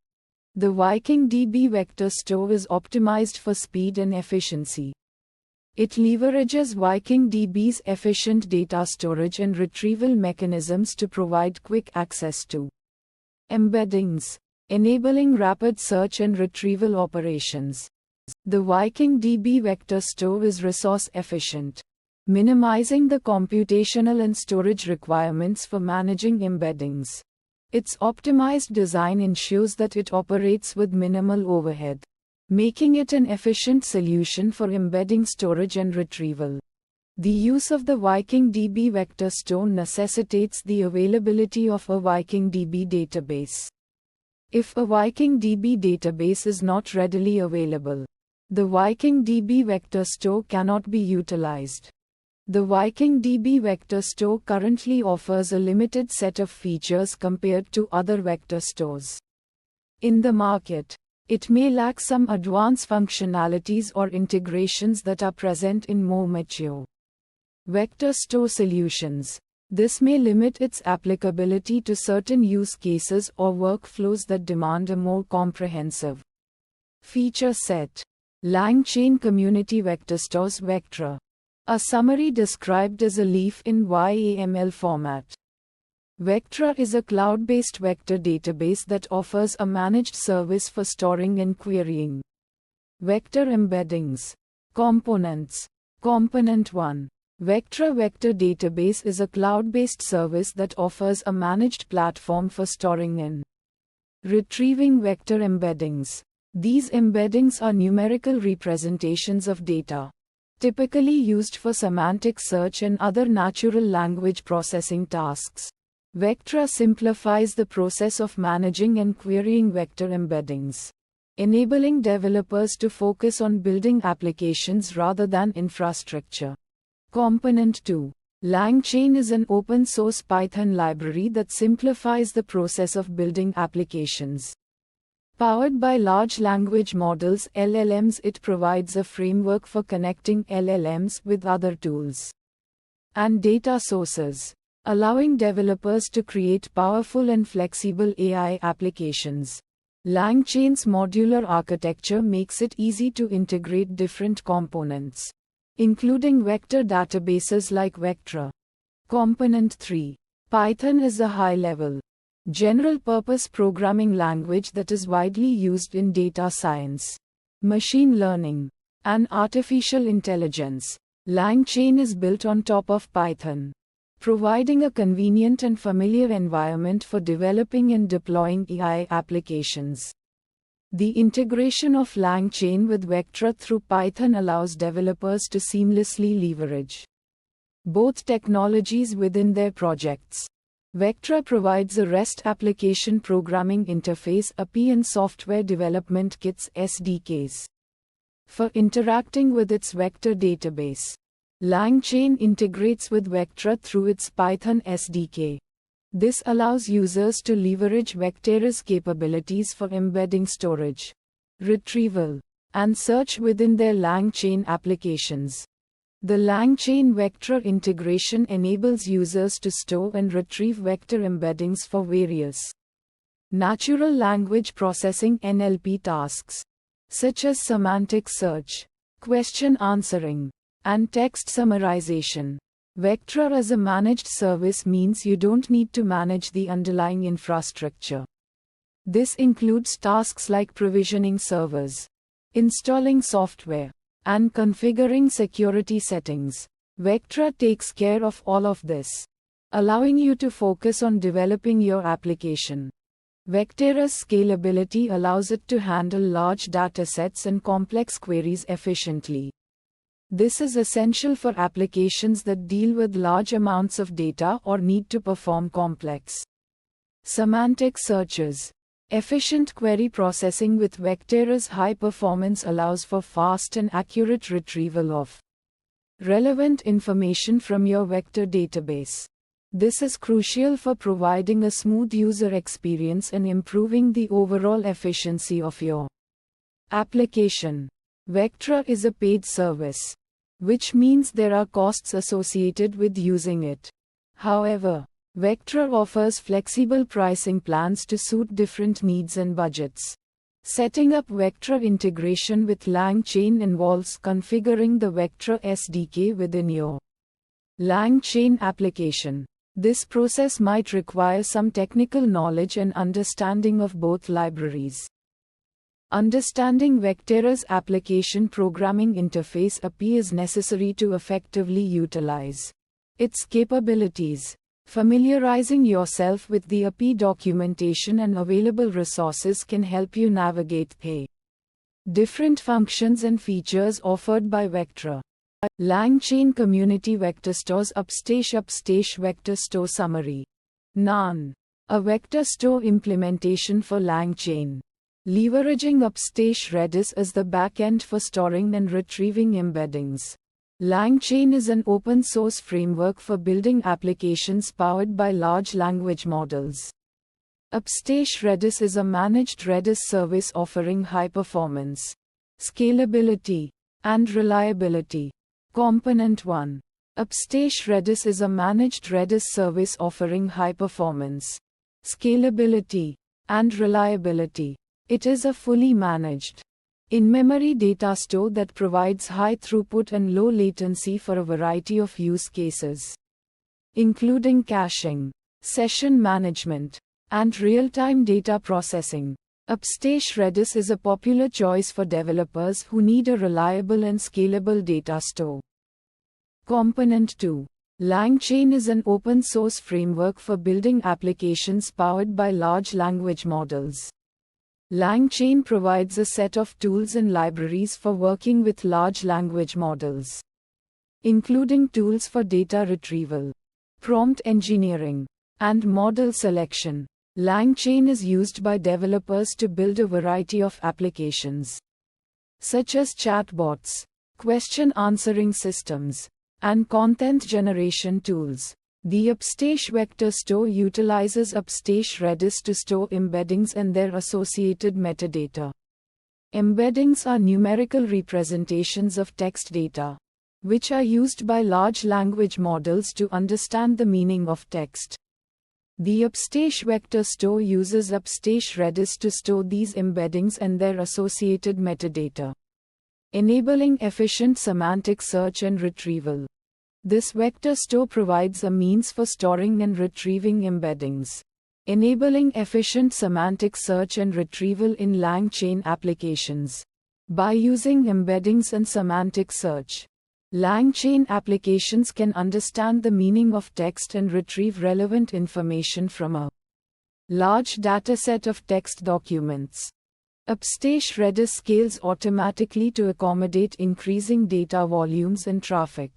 The VikingDB vector store is optimized for speed and efficiency. It leverages VikingDB's efficient data storage and retrieval mechanisms to provide quick access to embeddings, enabling rapid search and retrieval operations. The VikingDB vector store is resource efficient, minimizing the computational and storage requirements for managing embeddings. Its optimized design ensures that it operates with minimal overhead, making it an efficient solution for embedding storage and retrieval. The use of the VikingDB vector store necessitates the availability of a VikingDB database. If a VikingDB database is not readily available, the VikingDB vector store cannot be utilized. The VikingDB vector store currently offers a limited set of features compared to other vector stores in the market. It may lack some advanced functionalities or integrations that are present in more mature vector store solutions. This may limit its applicability to certain use cases or workflows that demand a more comprehensive feature set. LangChain Community Vector Stores Vectra. A summary described as a leaf in YAML format. Vectra is a cloud-based vector database that offers a managed service for storing and querying vector embeddings. Components. Component 1. Vectra Vector Database is a cloud-based service that offers a managed platform for storing and retrieving vector embeddings. These embeddings are numerical representations of data, typically used for semantic search and other natural language processing tasks. Vectra simplifies the process of managing and querying vector embeddings, enabling developers to focus on building applications rather than infrastructure. Component 2. LangChain is an open-source Python library that simplifies the process of building applications. Powered by large language models (LLMs), it provides a framework for connecting LLMs with other tools and data sources, allowing developers to create powerful and flexible AI applications. LangChain's modular architecture makes it easy to integrate different components, including vector databases like Vectra. Component 3. Python is a high-level, general-purpose programming language that is widely used in data science, machine learning, and artificial intelligence. LangChain is built on top of Python, providing a convenient and familiar environment for developing and deploying AI applications. The integration of LangChain with Vectra through Python allows developers to seamlessly leverage both technologies within their projects. Vectra provides a REST application programming interface (API) and software development kits (SDKs) for interacting with its vector database. LangChain integrates with Vectra through its Python SDK. This allows users to leverage Vectra's capabilities for embedding storage, retrieval, and search within their LangChain applications. The LangChain Vectra integration enables users to store and retrieve vector embeddings for various natural language processing (NLP) tasks, such as semantic search, question answering, and text summarization. Vectra as a managed service means you don't need to manage the underlying infrastructure. This includes tasks like provisioning servers, installing software, and configuring security settings. Vectra takes care of all of this, allowing you to focus on developing your application. Vectra's scalability allows it to handle large datasets and complex queries efficiently. This is essential for applications that deal with large amounts of data or need to perform complex semantic searches. Efficient query processing with Vectra's high performance allows for fast and accurate retrieval of relevant information from your vector database. This is crucial for providing a smooth user experience and improving the overall efficiency of your application. Vectra is a paid service, which means there are costs associated with using it. However, Vectra offers flexible pricing plans to suit different needs and budgets. Setting up Vectra integration with LangChain involves configuring the Vectra SDK within your LangChain application. This process might require some technical knowledge and understanding of both libraries. Understanding Vectra's application programming interface (API) is necessary to effectively utilize its capabilities. Familiarizing yourself with the API documentation and available resources can help you navigate the different functions and features offered by Vectra. Langchain Community Vector Stores Upstage Vector Store Summary. None. A vector store implementation for langchain. Leveraging Upstage Redis as the backend for storing and retrieving embeddings. Langchain is an open source framework for building applications powered by large language models. Upstage Redis is a managed Redis service offering high performance, scalability, and reliability. Component 1. Upstage Redis is a managed Redis service offering high performance, scalability, and reliability. It is a fully managed, in-memory data store that provides high throughput and low latency for a variety of use cases, including caching, session management, and real-time data processing. Upstage Redis is a popular choice for developers who need a reliable and scalable data store. Component 2. Langchain is an open-source framework for building applications powered by large language models. Langchain provides a set of tools and libraries for working with large language models, including tools for data retrieval, prompt engineering, and model selection. Langchain is used by developers to build a variety of applications, such as chatbots, question answering systems, and content generation tools. The Upstage Vector Store utilizes Upstage Redis to store embeddings and their associated metadata. Embeddings are numerical representations of text data, which are used by large language models to understand the meaning of text. The Upstage Vector Store uses Upstage Redis to store these embeddings and their associated metadata, enabling efficient semantic search and retrieval. This vector store provides a means for storing and retrieving embeddings, enabling efficient semantic search and retrieval in langchain applications. By using embeddings and semantic search, langchain applications can understand the meaning of text and retrieve relevant information from a large dataset of text documents. Upstage Redis scales automatically to accommodate increasing data volumes and traffic.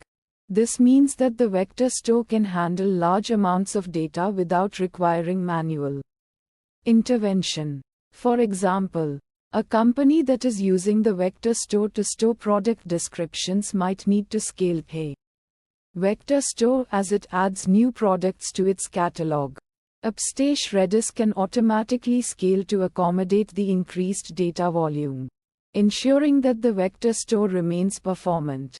This means that the vector store can handle large amounts of data without requiring manual intervention. For example, a company that is using the vector store to store product descriptions might need to scale a vector store as it adds new products to its catalog. Upstage Redis can automatically scale to accommodate the increased data volume, ensuring that the vector store remains performant.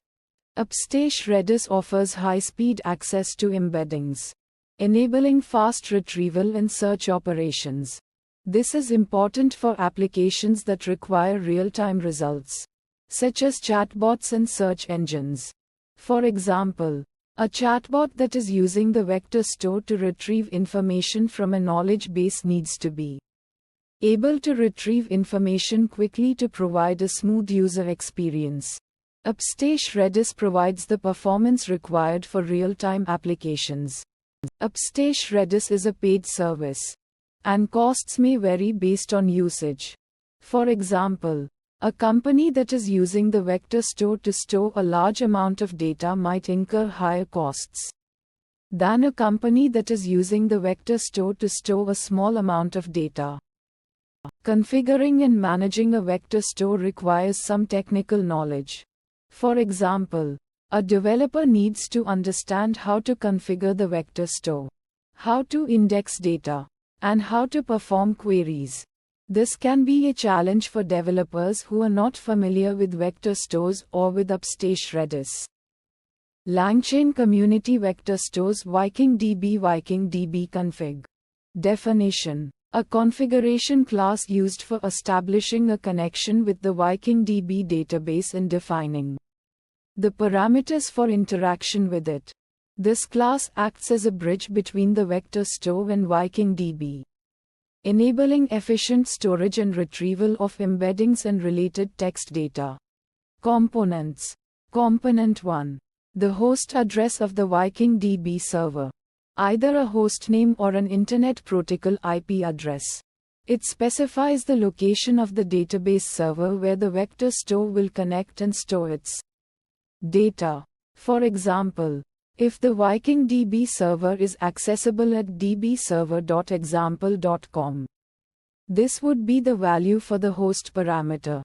Upstage Redis offers high-speed access to embeddings, enabling fast retrieval and search operations. This is important for applications that require real-time results, such as chatbots and search engines. For example, a chatbot that is using the vector store to retrieve information from a knowledge base needs to be able to retrieve information quickly to provide a smooth user experience. Upstage Redis provides the performance required for real-time applications. Upstage Redis is a paid service, and costs may vary based on usage. For example, a company that is using the vector store to store a large amount of data might incur higher costs than a company that is using the vector store to store a small amount of data. Configuring and managing a vector store requires some technical knowledge. For example, a developer needs to understand how to configure the vector store, how to index data, and how to perform queries. This can be a challenge for developers who are not familiar with vector stores or with Upstage Redis. Langchain Community Vector Stores VikingDB config. Definition: a configuration class used for establishing a connection with the VikingDB database and defining the parameters for interaction with it. This class acts as a bridge between the vector store and VikingDB, enabling efficient storage and retrieval of embeddings and related text data. Components. Component 1. The host address of the VikingDB server. Either a hostname or an Internet Protocol IP address. It specifies the location of the database server where the vector store will connect and store its Data. For example, if the Viking DB server is accessible at dbserver.example.com, this would be the value for the host parameter.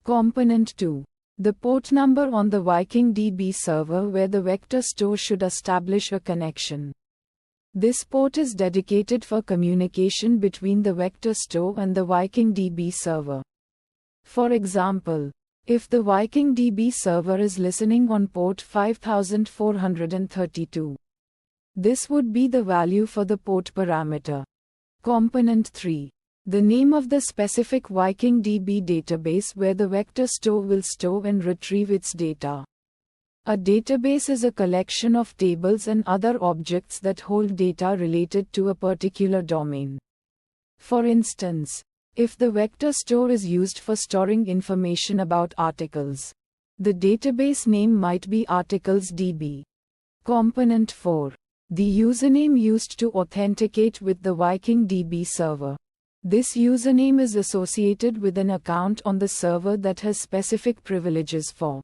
Component 2. The port number on the Viking DB server where the vector store should establish a connection. This port is dedicated for communication between the vector store and the Viking DB server. For example, if the Viking DB server is listening on port 5432, this would be the value for the port parameter. Component 3. The name of the specific Viking DB database where the vector store will store and retrieve its data. A database is a collection of tables and other objects that hold data related to a particular domain. For instance, if the vector store is used for storing information about articles, the database name might be articles.db. Component 4. The username used to authenticate with the Viking DB server. This username is associated with an account on the server that has specific privileges for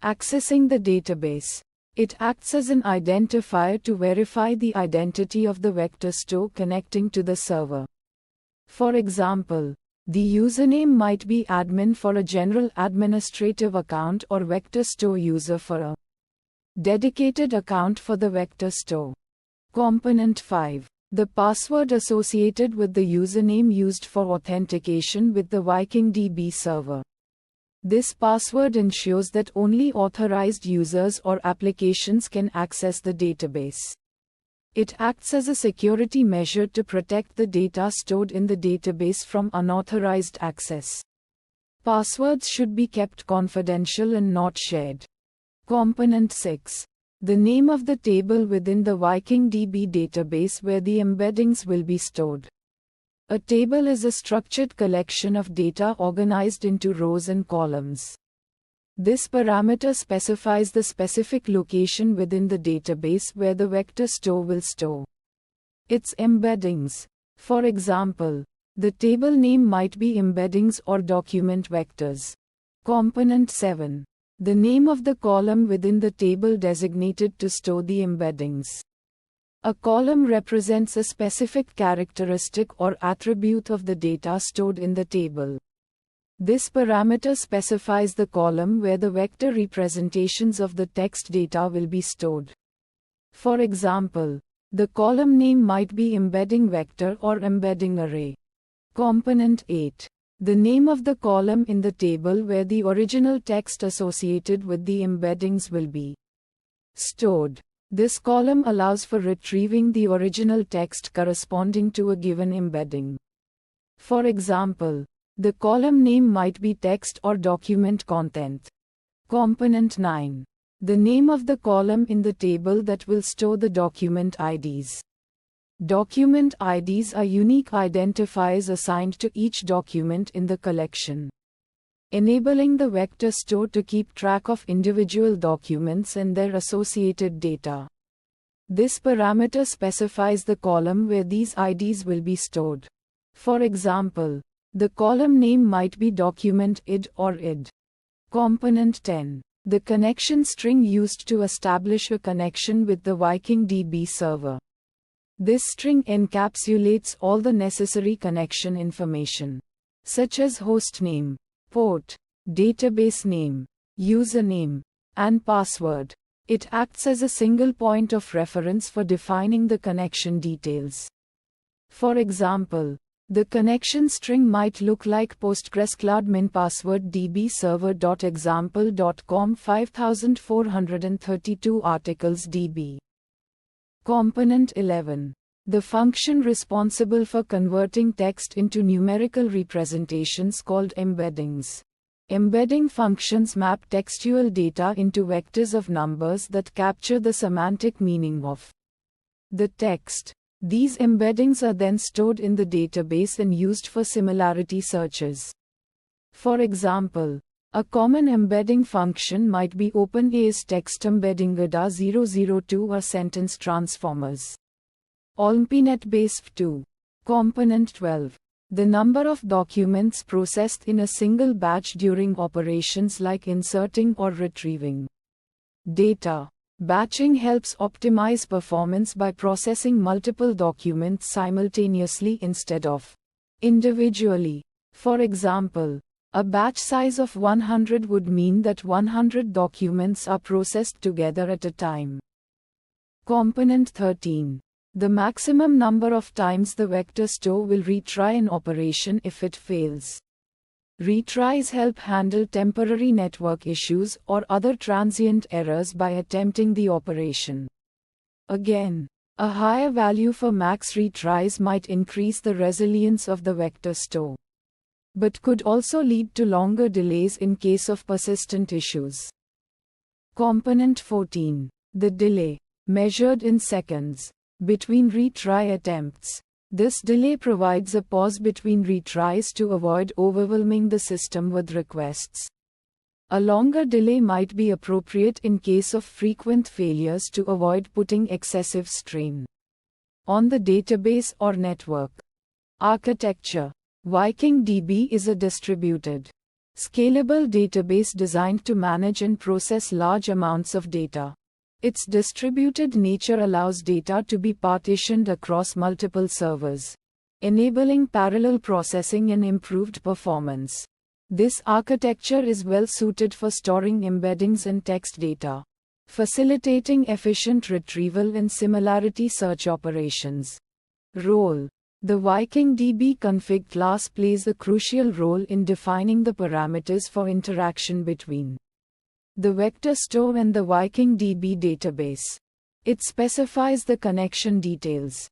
accessing the database. It acts as an identifier to verify the identity of the vector store connecting to the server. For example, the username might be admin for a general administrative account or vector store user for a dedicated account for the vector store. Component 5. The password associated with the username used for authentication with the Viking DB server. This password ensures that only authorized users or applications can access the database. It acts as a security measure to protect the data stored in the database from unauthorized access. Passwords should be kept confidential and not shared. Component 6. The name of the table within the Viking DB database where the embeddings will be stored. A table is a structured collection of data organized into rows and columns. This parameter specifies the specific location within the database where the vector store will store its embeddings. For example, the table name might be embeddings or document vectors. Component 7. The name of the column within the table designated to store the embeddings. A column represents a specific characteristic or attribute of the data stored in the table. This parameter specifies the column where the vector representations of the text data will be stored. For example, the column name might be embedding vector or embedding array. Component 8. The name of the column in the table where the original text associated with the embeddings will be stored. This column allows for retrieving the original text corresponding to a given embedding. For example, the column name might be text or document content. Component 9. The name of the column in the table that will store the document IDs. Document IDs are unique identifiers assigned to each document in the collection, enabling the vector store to keep track of individual documents and their associated data. This parameter specifies the column where these IDs will be stored. For example, the column name might be document ID or ID. Component 10. The connection string used to establish a connection with the Viking DB server. This string encapsulates all the necessary connection information, such as host name, port, database name, username, and password. It acts as a single point of reference for defining the connection details. For example, the connection string might look like postgrescloud password dbserver.example.com 5432 articles db. Component 11. The function responsible for converting text into numerical representations called embeddings. Embedding functions map textual data into vectors of numbers that capture the semantic meaning of the text. These embeddings are then stored in the database and used for similarity searches. For example, a common embedding function might be OpenAI's text embedding ADA002 or sentence transformers. OLMPNet base 2. Component 12. The number of documents processed in a single batch during operations like inserting or retrieving Data batching helps optimize performance by processing multiple documents simultaneously instead of individually. For example, a batch size of 100 would mean that 100 documents are processed together at a time. Component 13. The maximum number of times the vector store will retry an operation if it fails. Retries help handle temporary network issues or other transient errors by attempting the operation again. A higher value for max retries might increase the resilience of the vector store, but could also lead to longer delays in case of persistent issues. Component 14. The delay, measured in seconds, between retry attempts. This delay provides a pause between retries to avoid overwhelming the system with requests. A longer delay might be appropriate in case of frequent failures to avoid putting excessive strain on the database or network. Architecture. VikingDB is a distributed, scalable database designed to manage and process large amounts of data. Its distributed nature allows data to be partitioned across multiple servers, enabling parallel processing and improved performance. This architecture is well suited for storing embeddings and text data, facilitating efficient retrieval and similarity search operations. Role. The VikingDB config class plays a crucial role in defining the parameters for interaction between the vector store and the VikingDB database. It specifies the connection details,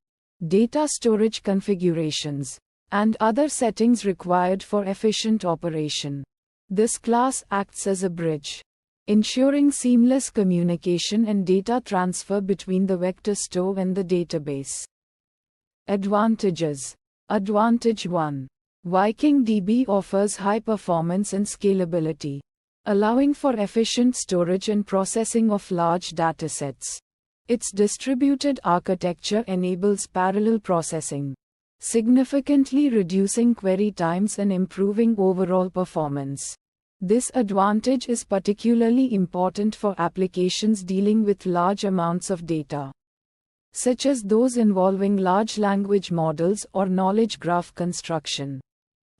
data storage configurations, and other settings required for efficient operation. This class acts as a bridge, ensuring seamless communication and data transfer between the vector store and the database. Advantages. Advantage 1. VikingDB offers high performance and scalability, allowing for efficient storage and processing of large datasets. Its distributed architecture enables parallel processing, significantly reducing query times and improving overall performance. This advantage is particularly important for applications dealing with large amounts of data, such as those involving large language models or knowledge graph construction.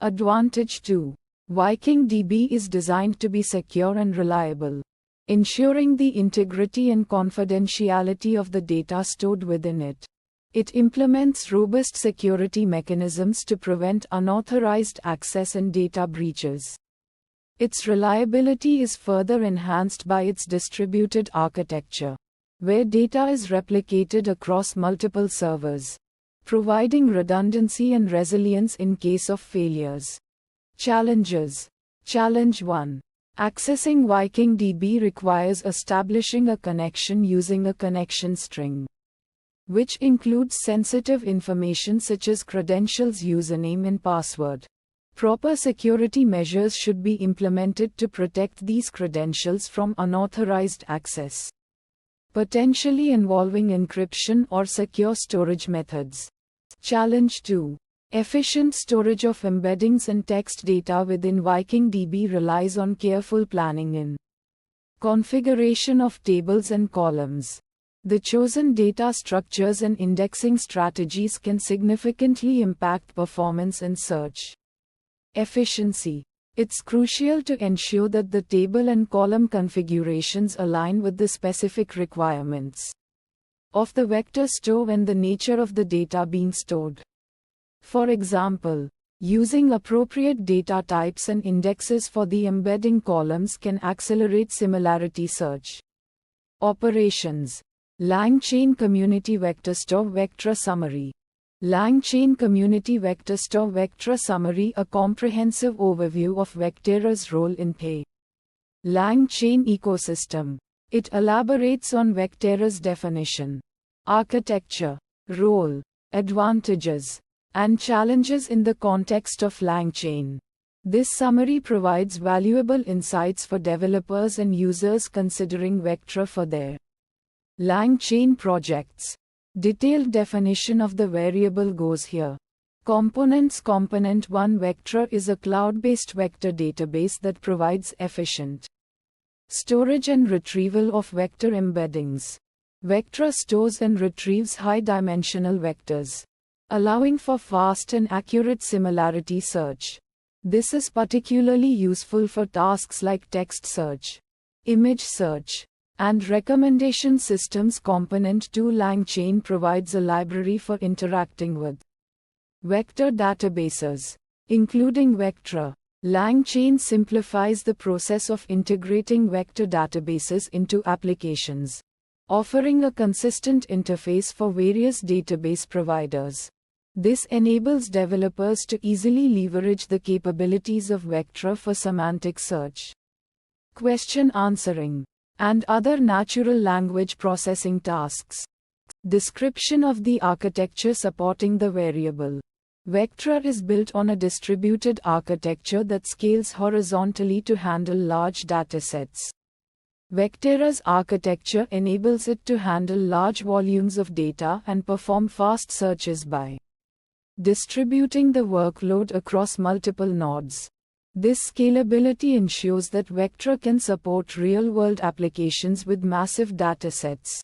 Advantage 2. VikingDB is designed to be secure and reliable, ensuring the integrity and confidentiality of the data stored within it. It implements robust security mechanisms to prevent unauthorized access and data breaches. Its reliability is further enhanced by its distributed architecture, where data is replicated across multiple servers, providing redundancy and resilience in case of failures. Challenges. Challenge 1. Accessing VikingDB requires establishing a connection using a connection string, which includes sensitive information such as credentials, username, and password. Proper security measures should be implemented to protect these credentials from unauthorized access, potentially involving encryption or secure storage methods. Challenge 2. Efficient storage of embeddings and text data within VikingDB relies on careful planning and configuration of tables and columns. The chosen data structures and indexing strategies can significantly impact performance and search efficiency. It's crucial to ensure that the table and column configurations align with the specific requirements of the vector store and the nature of the data being stored. For example, using appropriate data types and indexes for the embedding columns can accelerate similarity search operations. Langchain Community Vector Store Vector Summary. Langchain Community Vector Store Vector Summary, a comprehensive overview of Vectera's role in the Langchain ecosystem. It elaborates on Vectera's definition, architecture, role, advantages, and challenges in the context of Langchain. This summary provides valuable insights for developers and users considering Vectra for their Langchain projects. Detailed definition of the variable goes here. Components. Component 1. Vectra is a cloud-based vector database that provides efficient Storage and retrieval of vector embeddings. Vectra stores and retrieves high-dimensional vectors, allowing for fast and accurate similarity search. This is particularly useful for tasks like text search, image search, and recommendation systems. Component 2 LangChain provides a library for interacting with vector databases, including Vectra. LangChain simplifies the process of integrating vector databases into applications, offering a consistent interface for various database providers. This enables developers to easily leverage the capabilities of Vectra for semantic search, question answering, and other natural language processing tasks. Description of the architecture supporting the variable. Vectra is built on a distributed architecture that scales horizontally to handle large datasets. Vectera's architecture enables it to handle large volumes of data and perform fast searches by distributing the workload across multiple nodes. This scalability ensures that Vectra can support real-world applications with massive datasets.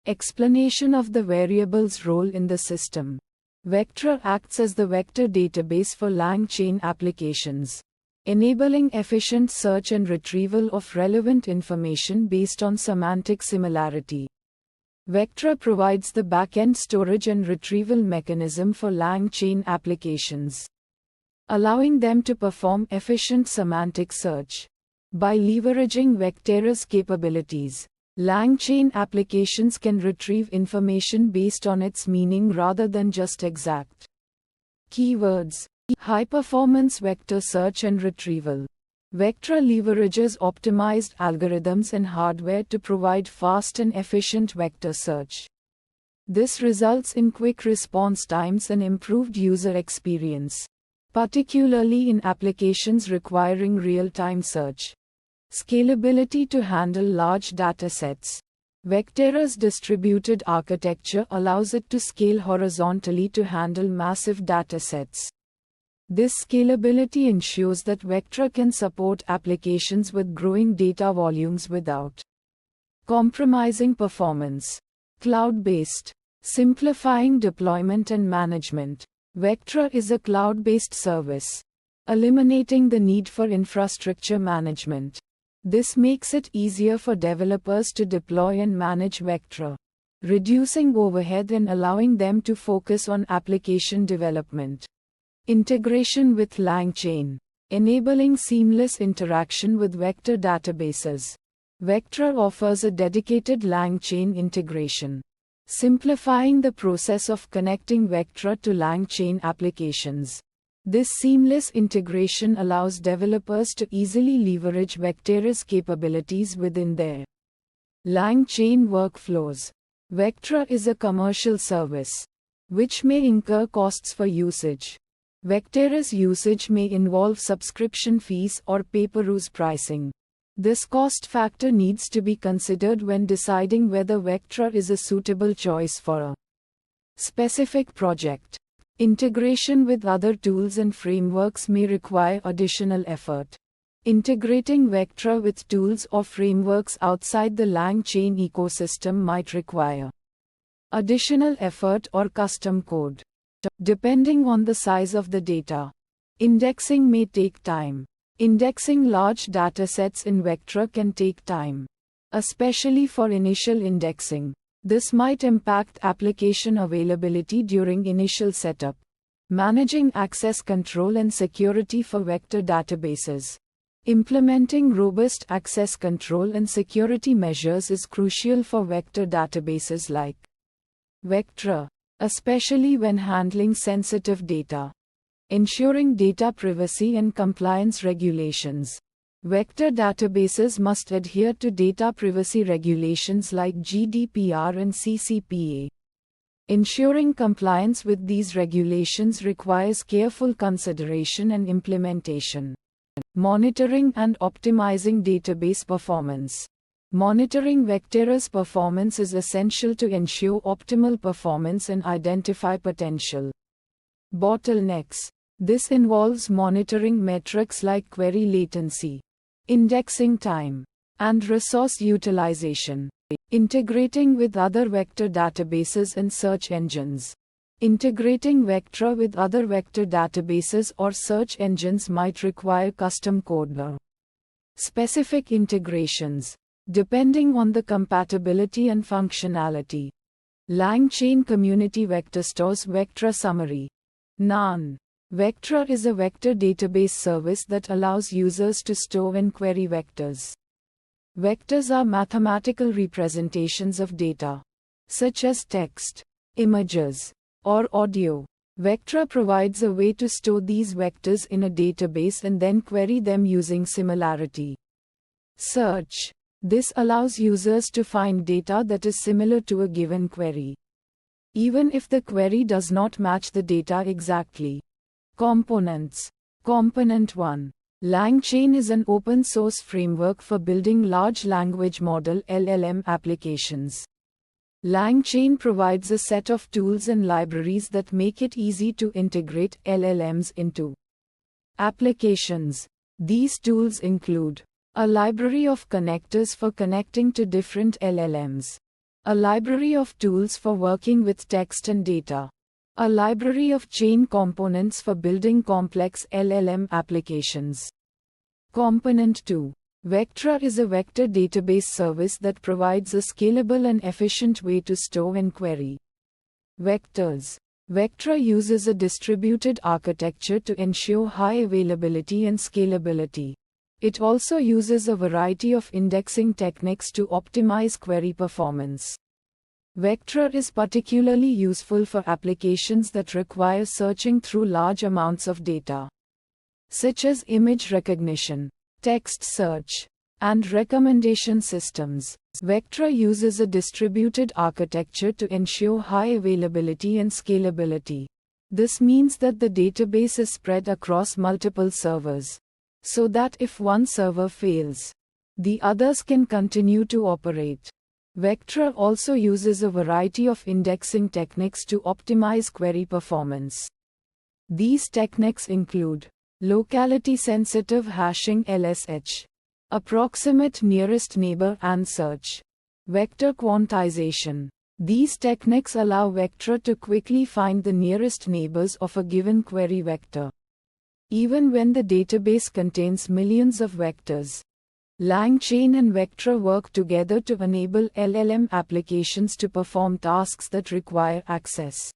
Explanation of the variable's role in the system. Vectra acts as the vector database for LangChain applications, enabling efficient search and retrieval of relevant information based on semantic similarity. Vectra provides the back-end storage and retrieval mechanism for LangChain applications, allowing them to perform efficient semantic search. By leveraging Vectera's capabilities, LangChain applications can retrieve information based on its meaning rather than just exact keywords. High-performance vector search and retrieval. Vectra leverages optimized algorithms and hardware to provide fast and efficient vector search. This results in quick response times and improved user experience, particularly in applications requiring real-time search. Scalability to handle large datasets. Vectera's distributed architecture allows it to scale horizontally to handle massive datasets. This scalability ensures that Vectra can support applications with growing data volumes without compromising performance. Cloud-based. Simplifying deployment and management. Vectra is a cloud-based service, eliminating the need for infrastructure management. This makes it easier for developers to deploy and manage Vectra, reducing overhead and allowing them to focus on application development. Integration with LangChain. Enabling seamless interaction with vector databases. Vectra offers a dedicated LangChain integration, simplifying the process of connecting Vectra to LangChain applications. This seamless integration allows developers to easily leverage Vectera's capabilities within their LangChain workflows. Vectra is a commercial service, which may incur costs for usage. Vectera's usage may involve subscription fees or pay-per-use pricing. This cost factor needs to be considered when deciding whether Vectra is a suitable choice for a specific project. Integration with other tools and frameworks may require additional effort. Integrating Vectra with tools or frameworks outside the LangChain ecosystem might require additional effort or custom code, depending on the size of the data. Indexing may take time. Indexing large datasets in Vectra can take time, especially for initial indexing. This might impact application availability during initial setup. Managing access control and security for vector databases. Implementing robust access control and security measures is crucial for vector databases like Vectra, especially when handling sensitive data. Ensuring data privacy and compliance regulations. Vector databases must adhere to data privacy regulations like GDPR and CCPA. Ensuring compliance with these regulations requires careful consideration and implementation. Monitoring and optimizing database performance. Monitoring Vectera's performance is essential to ensure optimal performance and identify potential bottlenecks. This involves monitoring metrics like query latency, indexing time, and resource utilization. Integrating with other vector databases and search engines. Integrating Vectra with other vector databases or search engines might require custom code or specific integrations, depending on the compatibility and functionality. LangChain Community Vector Stores Vectra Summary. Nan. Vectra is a vector database service that allows users to store and query vectors. Vectors are mathematical representations of data, such as text, images, or audio. Vectra provides a way to store these vectors in a database and then query them using similarity search. This allows users to find data that is similar to a given query, even if the query does not match the data exactly. Components. Component 1. LangChain is an open-source framework for building large language model (LLM) applications. LangChain provides a set of tools and libraries that make it easy to integrate LLMs into applications. These tools include a library of connectors for connecting to different LLMs, a library of tools for working with text and data, a library of chain components for building complex LLM applications. Component 2. Vectra is a vector database service that provides a scalable and efficient way to store and query vectors. Vectra uses a distributed architecture to ensure high availability and scalability. It also uses a variety of indexing techniques to optimize query performance. Vectra is particularly useful for applications that require searching through large amounts of data, such as image recognition, text search, and recommendation systems. Vectra uses a distributed architecture to ensure high availability and scalability. This means that the database is spread across multiple servers, so that if one server fails, the others can continue to operate. Vectra also uses a variety of indexing techniques to optimize query performance. These techniques include locality-sensitive hashing (LSH), approximate nearest neighbor and search, vector quantization. These techniques allow Vectra to quickly find the nearest neighbors of a given query vector, even when the database contains millions of vectors. LangChain and Vectra work together to enable LLM applications to perform tasks that require access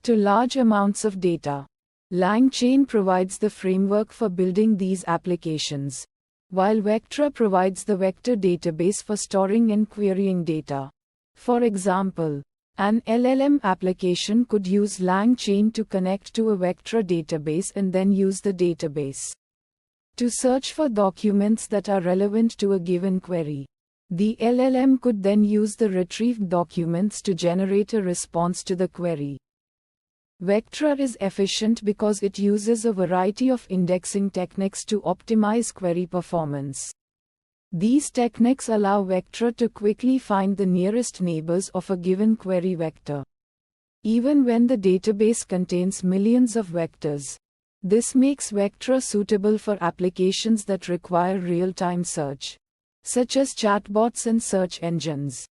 to large amounts of data. LangChain provides the framework for building these applications, while Vectra provides the vector database for storing and querying data. For example, an LLM application could use LangChain to connect to a Vectra database and then use the database to search for documents that are relevant to a given query. The LLM could then use the retrieved documents to generate a response to the query. Vectra is efficient because it uses a variety of indexing techniques to optimize query performance. These techniques allow Vectra to quickly find the nearest neighbors of a given query vector, even when the database contains millions of vectors. This makes Vectra suitable for applications that require real-time search, such as chatbots and search engines.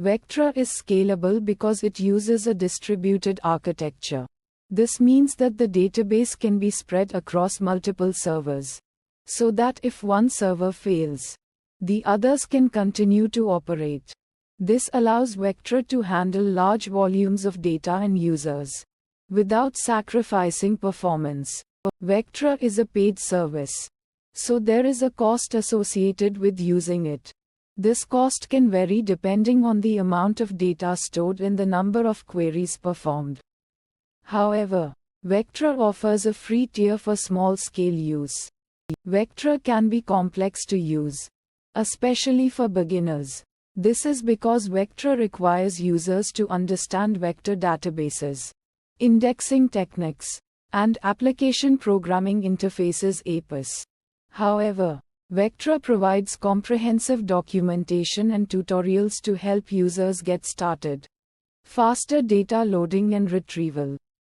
Vectra is scalable because it uses a distributed architecture. This means that the database can be spread across multiple servers, so that if one server fails, the others can continue to operate. This allows Vectra to handle large volumes of data and users without sacrificing performance. Vectra is a paid service, so there is a cost associated with using it. This cost can vary depending on the amount of data stored and the number of queries performed. However, Vectra offers a free tier for small-scale use. Vectra can be complex to use, especially for beginners. This is because Vectra requires users to understand vector databases, indexing techniques, and application programming interfaces (APIs). However, Vectra provides comprehensive documentation and tutorials to help users get started. Faster data loading and retrieval.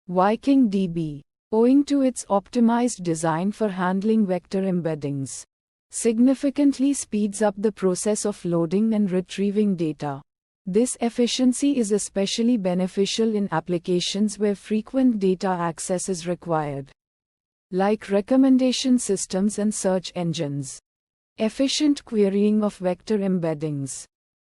VikingDB, owing to its optimized design for handling vector embeddings, significantly speeds up the process of loading and retrieving data. This efficiency is especially beneficial in applications where frequent data access is required, like recommendation systems and search engines. Efficient querying of vector embeddings.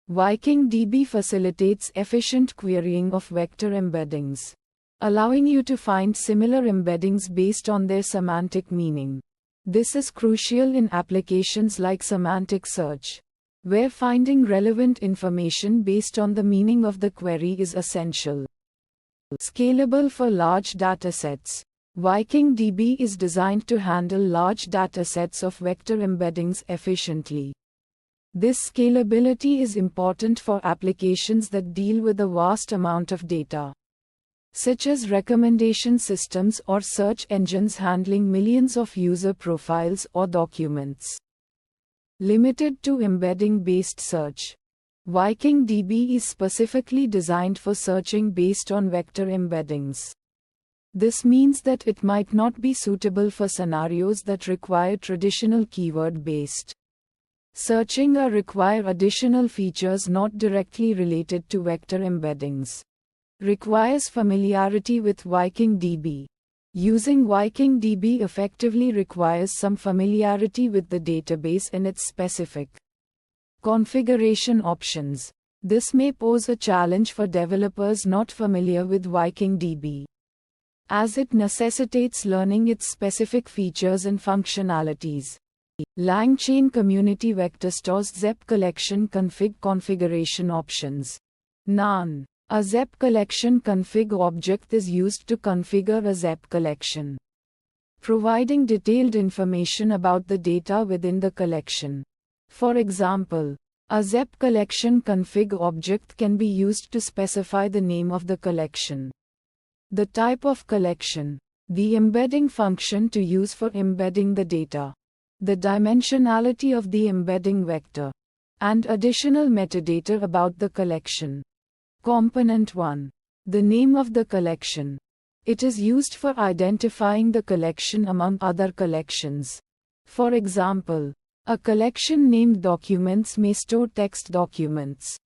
VikingDB facilitates efficient querying of vector embeddings, allowing you to find similar embeddings based on their semantic meaning. This is crucial in applications like semantic search, where finding relevant information based on the meaning of the query is essential. Scalable for large datasets. VikingDB is designed to handle large datasets of vector embeddings efficiently. This scalability is important for applications that deal with a vast amount of data, such as recommendation systems or search engines handling millions of user profiles or documents. Limited to embedding-based search. VikingDB is specifically designed for searching based on vector embeddings. This means that it might not be suitable for scenarios that require traditional keyword-based searching or require additional features not directly related to vector embeddings. Requires familiarity with VikingDB. Using VikingDB effectively requires some familiarity with the database and its specific configuration options. This may pose a challenge for developers not familiar with VikingDB, as it necessitates learning its specific features and functionalities. LangChain Community Vector Stores ZEP Collection Config Configuration Options. None. A ZEP collection config object is used to configure a ZEP collection, providing detailed information about the data within the collection. For example, a ZEP collection config object can be used to specify the name of the collection, the type of collection, the embedding function to use for embedding the data, the dimensionality of the embedding vector, and additional metadata about the collection. Component 1. The name of the collection. It is used for identifying the collection among other collections. For example, a collection named documents may store text documents.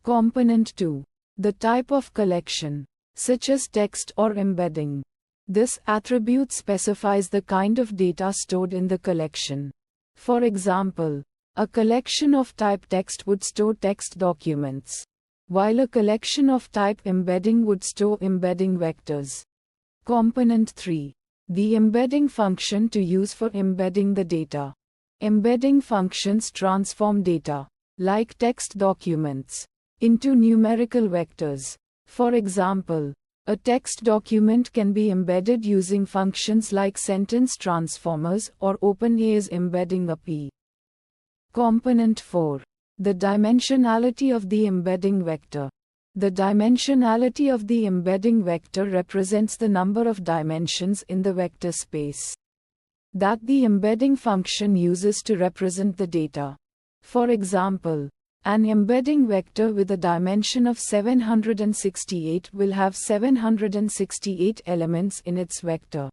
Component 2. The type of collection, such as text or embedding. This attribute specifies the kind of data stored in the collection. For example, a collection of type text would store text documents, while a collection of type embedding would store embedding vectors. Component 3. The embedding function to use for embedding the data. Embedding functions transform data, like text documents, into numerical vectors. For example, a text document can be embedded using functions like sentence transformers or OpenAI's embedding API. Component 4. The dimensionality of the embedding vector. The dimensionality of the embedding vector represents the number of dimensions in the vector space that the embedding function uses to represent the data. For example, an embedding vector with a dimension of 768 will have 768 elements in its vector.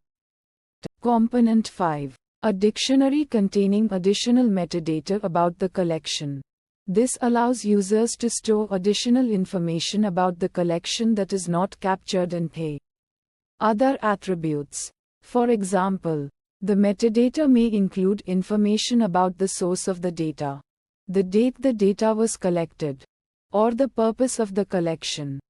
Component 5. A dictionary containing additional metadata about the collection. This allows users to store additional information about the collection that is not captured in the other attributes. For example, the metadata may include information about the source of the data, the date the data was collected, or the purpose of the collection.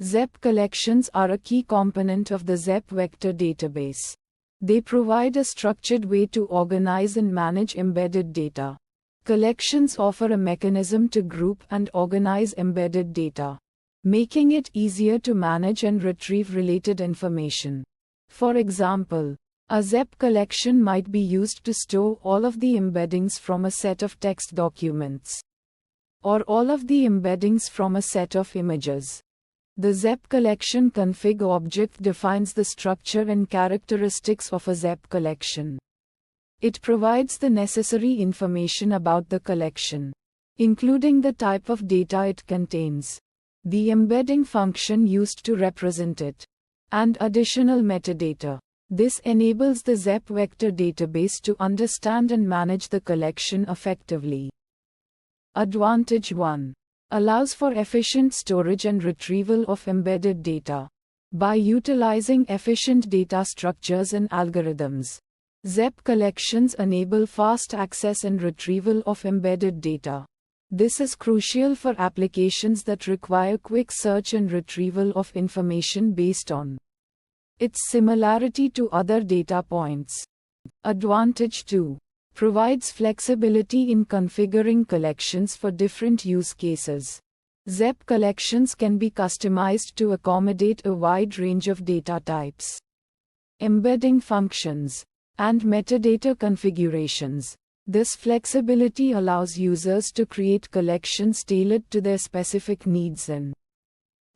ZEP collections are a key component of the ZEP vector database. They provide a structured way to organize and manage embedded data. Collections offer a mechanism to group and organize embedded data, making it easier to manage and retrieve related information. For example, a ZEP collection might be used to store all of the embeddings from a set of text documents, or all of the embeddings from a set of images. The ZEP collection config object defines the structure and characteristics of a ZEP collection. It provides the necessary information about the collection, including the type of data it contains, the embedding function used to represent it, and additional metadata. This enables the ZEP vector database to understand and manage the collection effectively. Advantage 1. Allows for efficient storage and retrieval of embedded data. By utilizing efficient data structures and algorithms, ZEP collections enable fast access and retrieval of embedded data. This is crucial for applications that require quick search and retrieval of information based on its similarity to other data points. Advantage 2. Provides flexibility in configuring collections for different use cases. ZEP collections can be customized to accommodate a wide range of data types, embedding functions, and metadata configurations. This flexibility allows users to create collections tailored to their specific needs and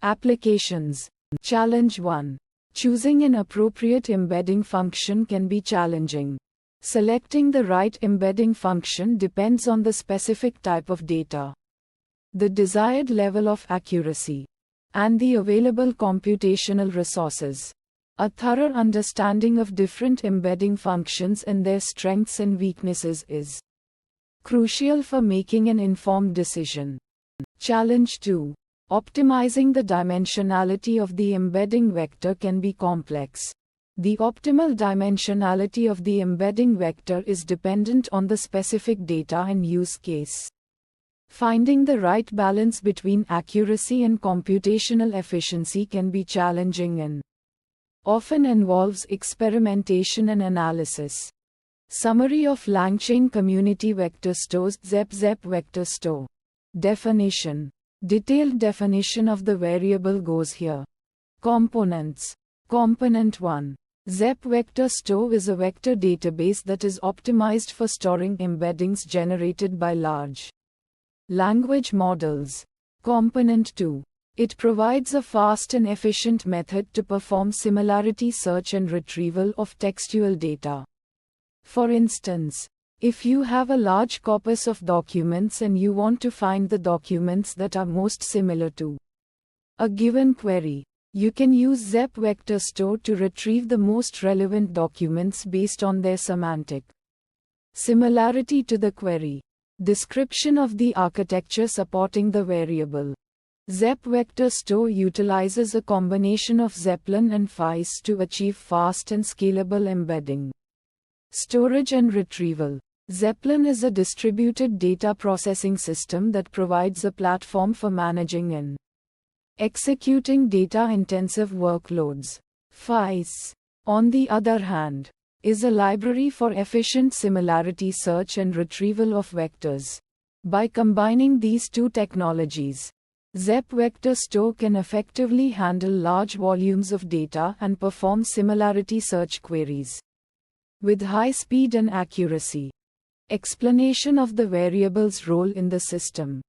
applications. Challenge 1. Choosing an appropriate embedding function can be challenging. Selecting the right embedding function depends on the specific type of data, the desired level of accuracy, and the available computational resources. A thorough understanding of different embedding functions and their strengths and weaknesses is crucial for making an informed decision. Challenge 2. Optimizing the dimensionality of the embedding vector can be complex. The optimal dimensionality of the embedding vector is dependent on the specific data and use case. Finding the right balance between accuracy and computational efficiency can be challenging and often involves experimentation and analysis. Summary of langchain community vector stores. ZEP vector store. Definition. Detailed definition of the variable goes here. Components. Component 1. ZEP vector store is a vector database that is optimized for storing embeddings generated by large language models. Component 2. It provides a fast and efficient method to perform similarity search and retrieval of textual data. For instance, if you have a large corpus of documents and you want to find the documents that are most similar to a given query, you can use ZEP vector store to retrieve the most relevant documents based on their semantic similarity to the query. Description of the architecture supporting the variable. ZEP vector store utilizes a combination of Zeppelin and FICE to achieve fast and scalable embedding, storage and retrieval. Zeppelin is a distributed data processing system that provides a platform for managing and executing data-intensive workloads. FICE, on the other hand, is a library for efficient similarity search and retrieval of vectors. By combining these two technologies, ZEP vector store can effectively handle large volumes of data and perform similarity search queries with high speed and accuracy. Explanation of the variable's role in the system.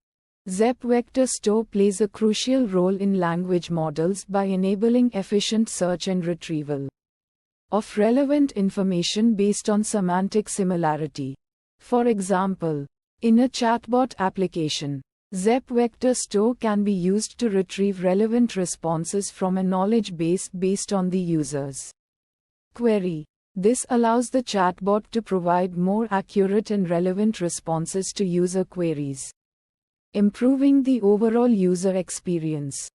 ZEP vector store plays a crucial role in language models by enabling efficient search and retrieval of relevant information based on semantic similarity. For example, in a chatbot application, ZEP vector store can be used to retrieve relevant responses from a knowledge base based on the user's query. This allows the chatbot to provide more accurate and relevant responses to user queries, improving the overall user experience.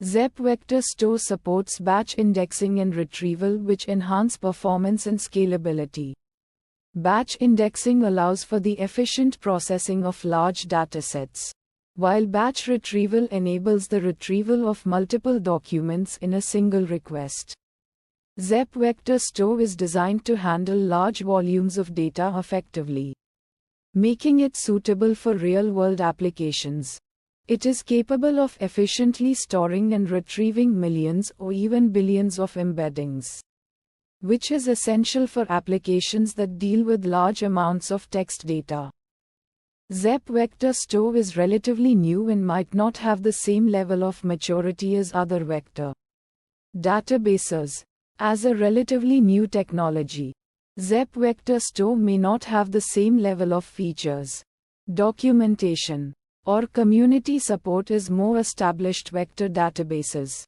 ZEP vector store supports batch indexing and retrieval, which enhance performance and scalability. Batch indexing allows for the efficient processing of large datasets, while batch retrieval enables the retrieval of multiple documents in a single request. ZEP vector store is designed to handle large volumes of data effectively, making it suitable for real-world applications. It is capable of efficiently storing and retrieving millions or even billions of embeddings, which is essential for applications that deal with large amounts of text data. ZEP vector store is relatively new and might not have the same level of maturity as other vector databases. As a relatively new technology, ZEP vector store may not have the same level of features, documentation, or community support as more established vector databases.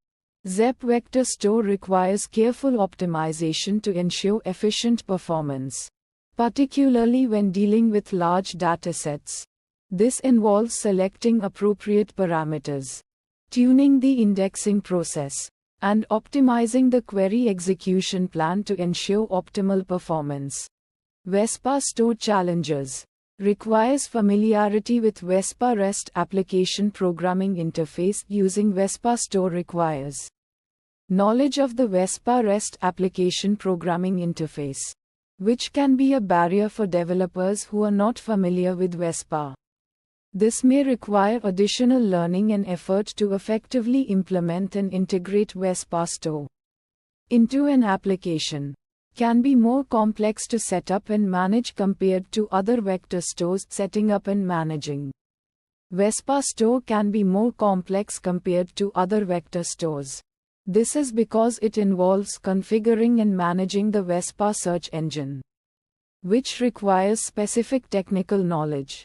Zep Vector Store requires careful optimization to ensure efficient performance, particularly when dealing with large datasets. This involves selecting appropriate parameters, tuning the indexing process, and optimizing the query execution plan to ensure optimal performance. Vespa Store challenges. Requires familiarity with Vespa REST application programming interface. Using Vespa Store requires knowledge of the Vespa REST application programming interface, which can be a barrier for developers who are not familiar with Vespa. This may require additional learning and effort to effectively implement and integrate Vespa Store into an application. Can be more complex to set up and manage compared to other vector stores. Setting up and managing Vespa Store can be more complex compared to other vector stores. This is because it involves configuring and managing the Vespa search engine, which requires specific technical knowledge.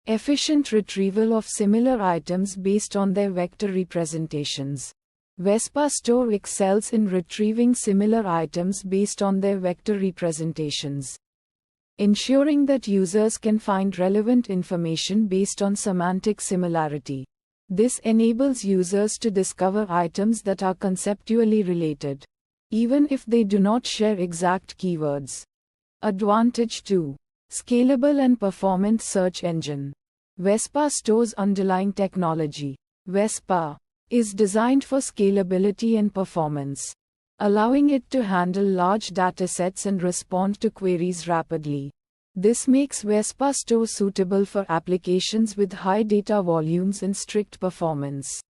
Efficient retrieval of similar items based on their vector representations. Vespa Store excels in retrieving similar items based on their vector representations, ensuring that users can find relevant information based on semantic similarity. This enables users to discover items that are conceptually related, even if they do not share exact keywords. Advantage 2. Scalable and performant search engine. Vespa Store's underlying technology, Vespa, is designed for scalability and performance, allowing it to handle large datasets and respond to queries rapidly. This makes Vespa Store suitable for applications with high data volumes and strict performance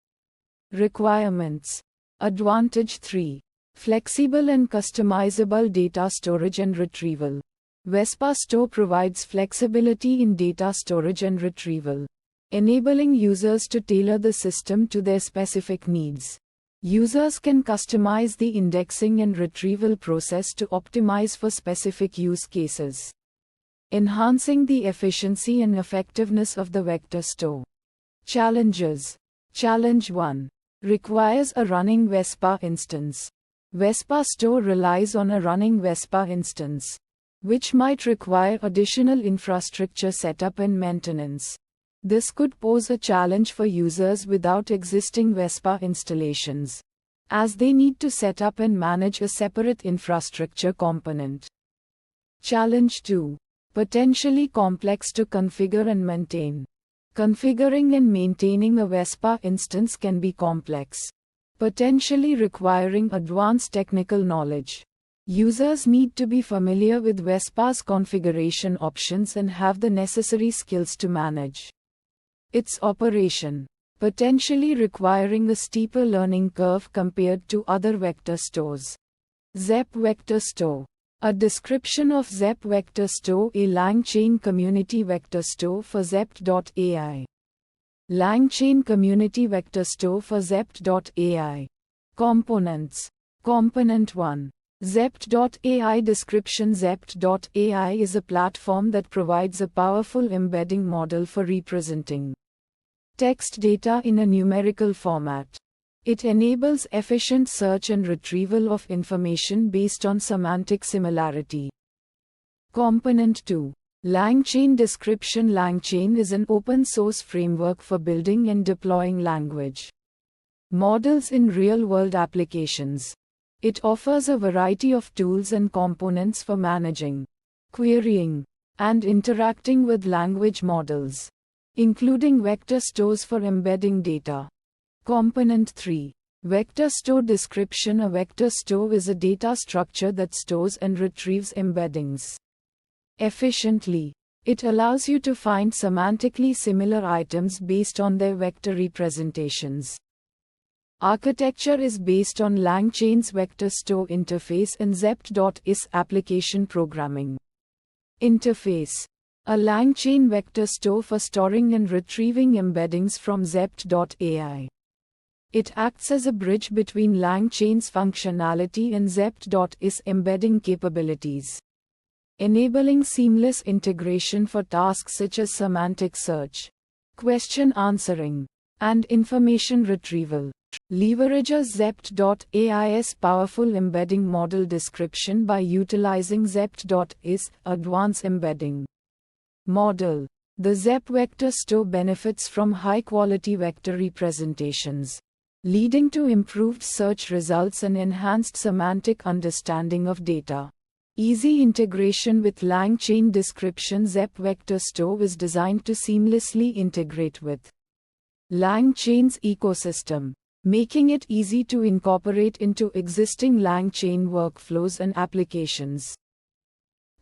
requirements. Advantage 3. Flexible and customizable data storage and retrieval. Vespa Store provides flexibility in data storage and retrieval, enabling users to tailor the system to their specific needs. Users can customize the indexing and retrieval process to optimize for specific use cases, enhancing the efficiency and effectiveness of the vector store. Challenges. Challenge 1. Requires a running Vespa instance. Vespa Store relies on a running Vespa instance, which might require additional infrastructure setup and maintenance. This could pose a challenge for users without existing Vespa installations, as they need to set up and manage a separate infrastructure component. Challenge 2. Potentially complex to configure and maintain. Configuring and maintaining a Vespa instance can be complex, potentially requiring advanced technical knowledge. Users need to be familiar with Vespa's configuration options and have the necessary skills to manage its operation, potentially requiring a steeper learning curve compared to other vector stores. Zep Vector Store. A description of Zep Vector Store. A langchain community vector store for Zept.ai. Langchain community vector store for Zept.ai. Components. Component 1. Zept.ai description. Zept.ai is a platform that provides a powerful embedding model for representing text data in a numerical format. It enables efficient search and retrieval of information based on semantic similarity. Component 2. Langchain description. Langchain is an open-source framework for building and deploying language models in real-world applications. It offers a variety of tools and components for managing, querying, and interacting with language models, including vector stores for embedding data. Component 3. Vector store description. A vector store is a data structure that stores and retrieves embeddings efficiently. It allows you to find semantically similar items based on their vector representations. Architecture is based on LangChain's vector store interface and Zept.is application programming interface. A LangChain vector store for storing and retrieving embeddings from Zept.ai. It acts as a bridge between LangChain's functionality and Zept.is embedding capabilities, enabling seamless integration for tasks such as semantic search, question answering, and information retrieval. Leverage a Zept.ai's powerful embedding model description by utilizing Zept.is advanced embedding model. The Zep vector store benefits from high-quality vector representations, leading to improved search results and enhanced semantic understanding of data. Easy integration with langchain description. Zep vector store is designed to seamlessly integrate with langchain's ecosystem, making it easy to incorporate into existing langchain workflows and applications.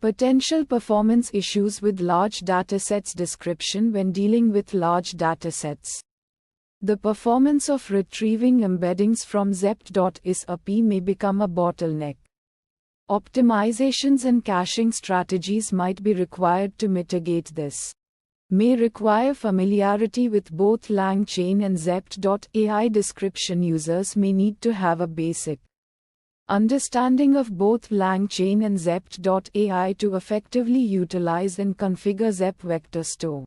Potential performance issues with large datasets. Description. When dealing with large datasets, the performance of retrieving embeddings from Zept.is API may become a bottleneck. Optimizations and caching strategies might be required to mitigate this. May require familiarity with both langchain and Zept.ai description. Users may need to have a basic understanding of both langchain and Zept.ai to effectively utilize and configure Zep vector store,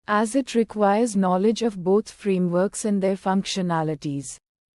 as it requires knowledge of both frameworks and their functionalities.